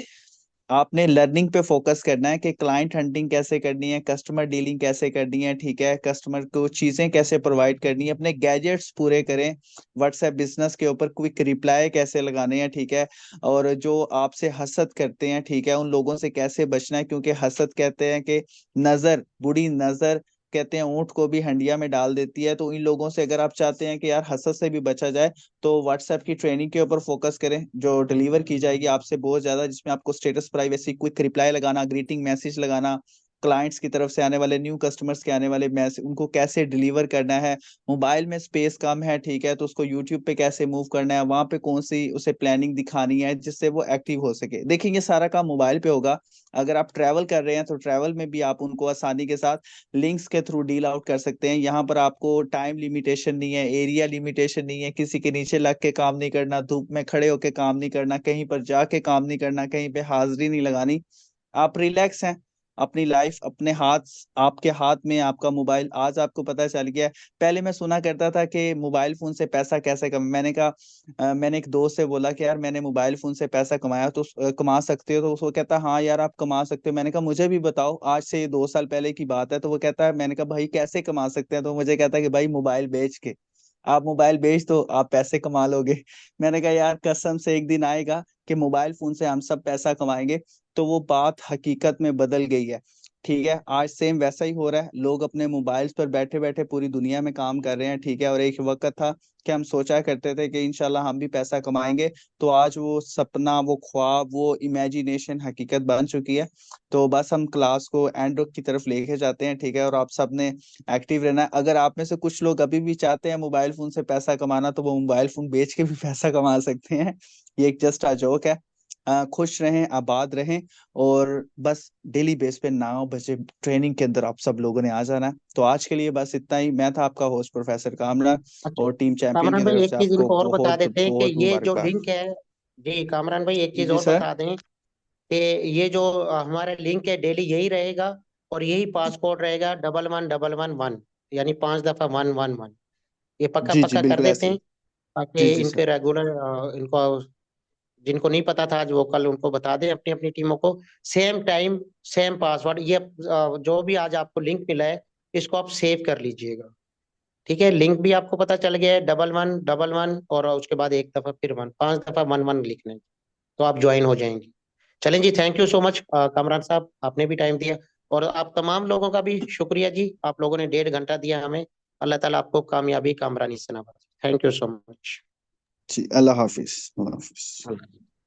[SPEAKER 2] आपने लर्निंग पे फोकस करना है कि क्लाइंट हंटिंग कैसे करनी है, कस्टमर डीलिंग कैसे करनी है, ठीक है, कस्टमर को चीजें कैसे प्रोवाइड करनी है, अपने गैजेट्स पूरे करें, व्हाट्सएप बिजनेस के ऊपर क्विक रिप्लाई कैसे लगाने हैं, ठीक है, और जो आपसे हसद करते हैं, ठीक है, उन लोगों से कैसे बचना है, क्योंकि हसद कहते हैं कि नजर, बुरी नजर कहते हैं ऊंट को भी हंडिया में डाल देती है। तो इन लोगों से अगर आप चाहते हैं कि यार हसद से भी बचा जाए, तो व्हाट्सएप की ट्रेनिंग के ऊपर फोकस करें जो डिलीवर की जाएगी आपसे बहुत ज्यादा, जिसमें आपको स्टेटस प्राइवेसी, क्विक रिप्लाई लगाना, ग्रीटिंग मैसेज लगाना, क्लाइंट्स की तरफ से आने वाले, न्यू कस्टमर्स के आने वाले मैसेज, उनको कैसे डिलीवर करना है। मोबाइल में स्पेस कम है, ठीक है, तो उसको यूट्यूब पे कैसे मूव करना है, वहां पे कौन सी उसे प्लानिंग दिखानी है जिससे वो एक्टिव हो सके। देखिए ये सारा काम मोबाइल पे होगा। अगर आप ट्रैवल कर रहे हैं तो ट्रैवल में भी आप उनको आसानी के साथ लिंक्स के थ्रू डील आउट कर सकते हैं। यहाँ पर आपको टाइम लिमिटेशन नहीं है, एरिया लिमिटेशन नहीं है, किसी के नीचे लग के काम नहीं करना, धूप में खड़े होके काम नहीं करना, कहीं पर जाके काम नहीं करना, कहीं पे हाजिरी नहीं लगानी। आप रिलैक्स हैं, अपनी लाइफ अपने हाथ, आपके हाथ में आपका मोबाइल। आज आपको पता चल गया है। पहले मैं सुना करता था कि मोबाइल फोन से पैसा कैसे कम, मैंने कहा मैंने एक दोस्त से बोला कि यार मैंने मोबाइल फोन से पैसा कमाया, तो कमा सकते हो? तो उसको कहता हाँ यार आप कमा सकते हो। मैंने कहा मुझे भी बताओ, आज से 2 साल पहले की बात है। तो वो कहता है, मैंने कहा भाई कैसे कमा सकते हैं? तो मुझे कहता है कि भाई मोबाइल बेच के, आप मोबाइल बेच दो आप पैसे कमा लोगे। मैंने कहा यार कसम से एक दिन आएगा कि मोबाइल फोन से हम सब पैसा कमाएंगे। तो वो बात हकीकत में बदल गई है, ठीक है। आज सेम वैसा ही हो रहा है, लोग अपने मोबाइल्स पर बैठे बैठे पूरी दुनिया में काम कर रहे हैं, ठीक है। और एक वक्त था कि हम सोचा करते थे कि इंशाल्लाह हम भी पैसा कमाएंगे। तो आज वो सपना, वो ख्वाब, वो इमेजिनेशन हकीकत बन चुकी है। तो बस हम क्लास को एंड की तरफ लेके जाते हैं, ठीक है। और आप सबने एक्टिव रहना है। अगर आप में से कुछ लोग अभी भी चाहते हैं मोबाइल फोन से पैसा कमाना, तो वो मोबाइल फोन बेच के भी पैसा कमा सकते हैं। ये एक जस्ट अ जोक है। खुश रहें, आबाद रहें, और बस डेली बेस पे 9 बजे ट्रेनिंग के अंदर आप सब लोगों ने आ जाना है। तो आज के लिए बस इतना ही। मैं था आपका होस्ट प्रोफेसर कामरान,
[SPEAKER 1] अच्छा
[SPEAKER 2] और टीम चैंपियन
[SPEAKER 1] कामरान
[SPEAKER 2] की
[SPEAKER 1] भाई,
[SPEAKER 2] तरफ
[SPEAKER 1] एक
[SPEAKER 2] से
[SPEAKER 1] चीज
[SPEAKER 2] आपको
[SPEAKER 1] इनको और बता
[SPEAKER 2] बहुत
[SPEAKER 1] देते हैं कि
[SPEAKER 2] बहुत
[SPEAKER 1] ये जो
[SPEAKER 2] मुबारकबाद।
[SPEAKER 1] लिंक है, जी कामरान भाई एक
[SPEAKER 2] जी
[SPEAKER 1] चीज
[SPEAKER 2] जी
[SPEAKER 1] और
[SPEAKER 2] सर।
[SPEAKER 1] बता दें कि ये जो हमारा लिंक है डेली यही रहेगा, और यही पासकोड रहेगा 111111, यानी 5 दफा 111। ये पक्का
[SPEAKER 2] जी जी
[SPEAKER 1] पक्का कर
[SPEAKER 2] बिल्कुल
[SPEAKER 1] देते
[SPEAKER 2] ऐसे ही।
[SPEAKER 1] हैं, ताकि
[SPEAKER 2] जी जी
[SPEAKER 1] इनके
[SPEAKER 2] सर।
[SPEAKER 1] रेगुलर इनको जिनको नहीं पता था आज वो कल उनको बता दें अपनी अपनी टीमों को। सेम टाइम सेम पासवर्ड, ये जो भी आज आपको लिंक मिला है इसको आप सेव कर लीजिएगा। ठीक है, लिंक भी आपको पता चल गया है, 1111, और उसके बाद एक दफा फिर 5 दफा 11 लिखना है, तो आप ज्वाइन हो जाएंगे। चलें जी, thank you so much Kamran साहब, आपने भी टाइम दिया, और आप तमाम लोगों का भी शुक्रिया जी, आप लोगों ने 1.5 घंटा दिया हमें। अल्लाह ताला आपको कामयाबी कामरानी से नवाजे। Thank you so much.
[SPEAKER 2] जी, अल्लाह हाफिज। अल्लाह हाफिज।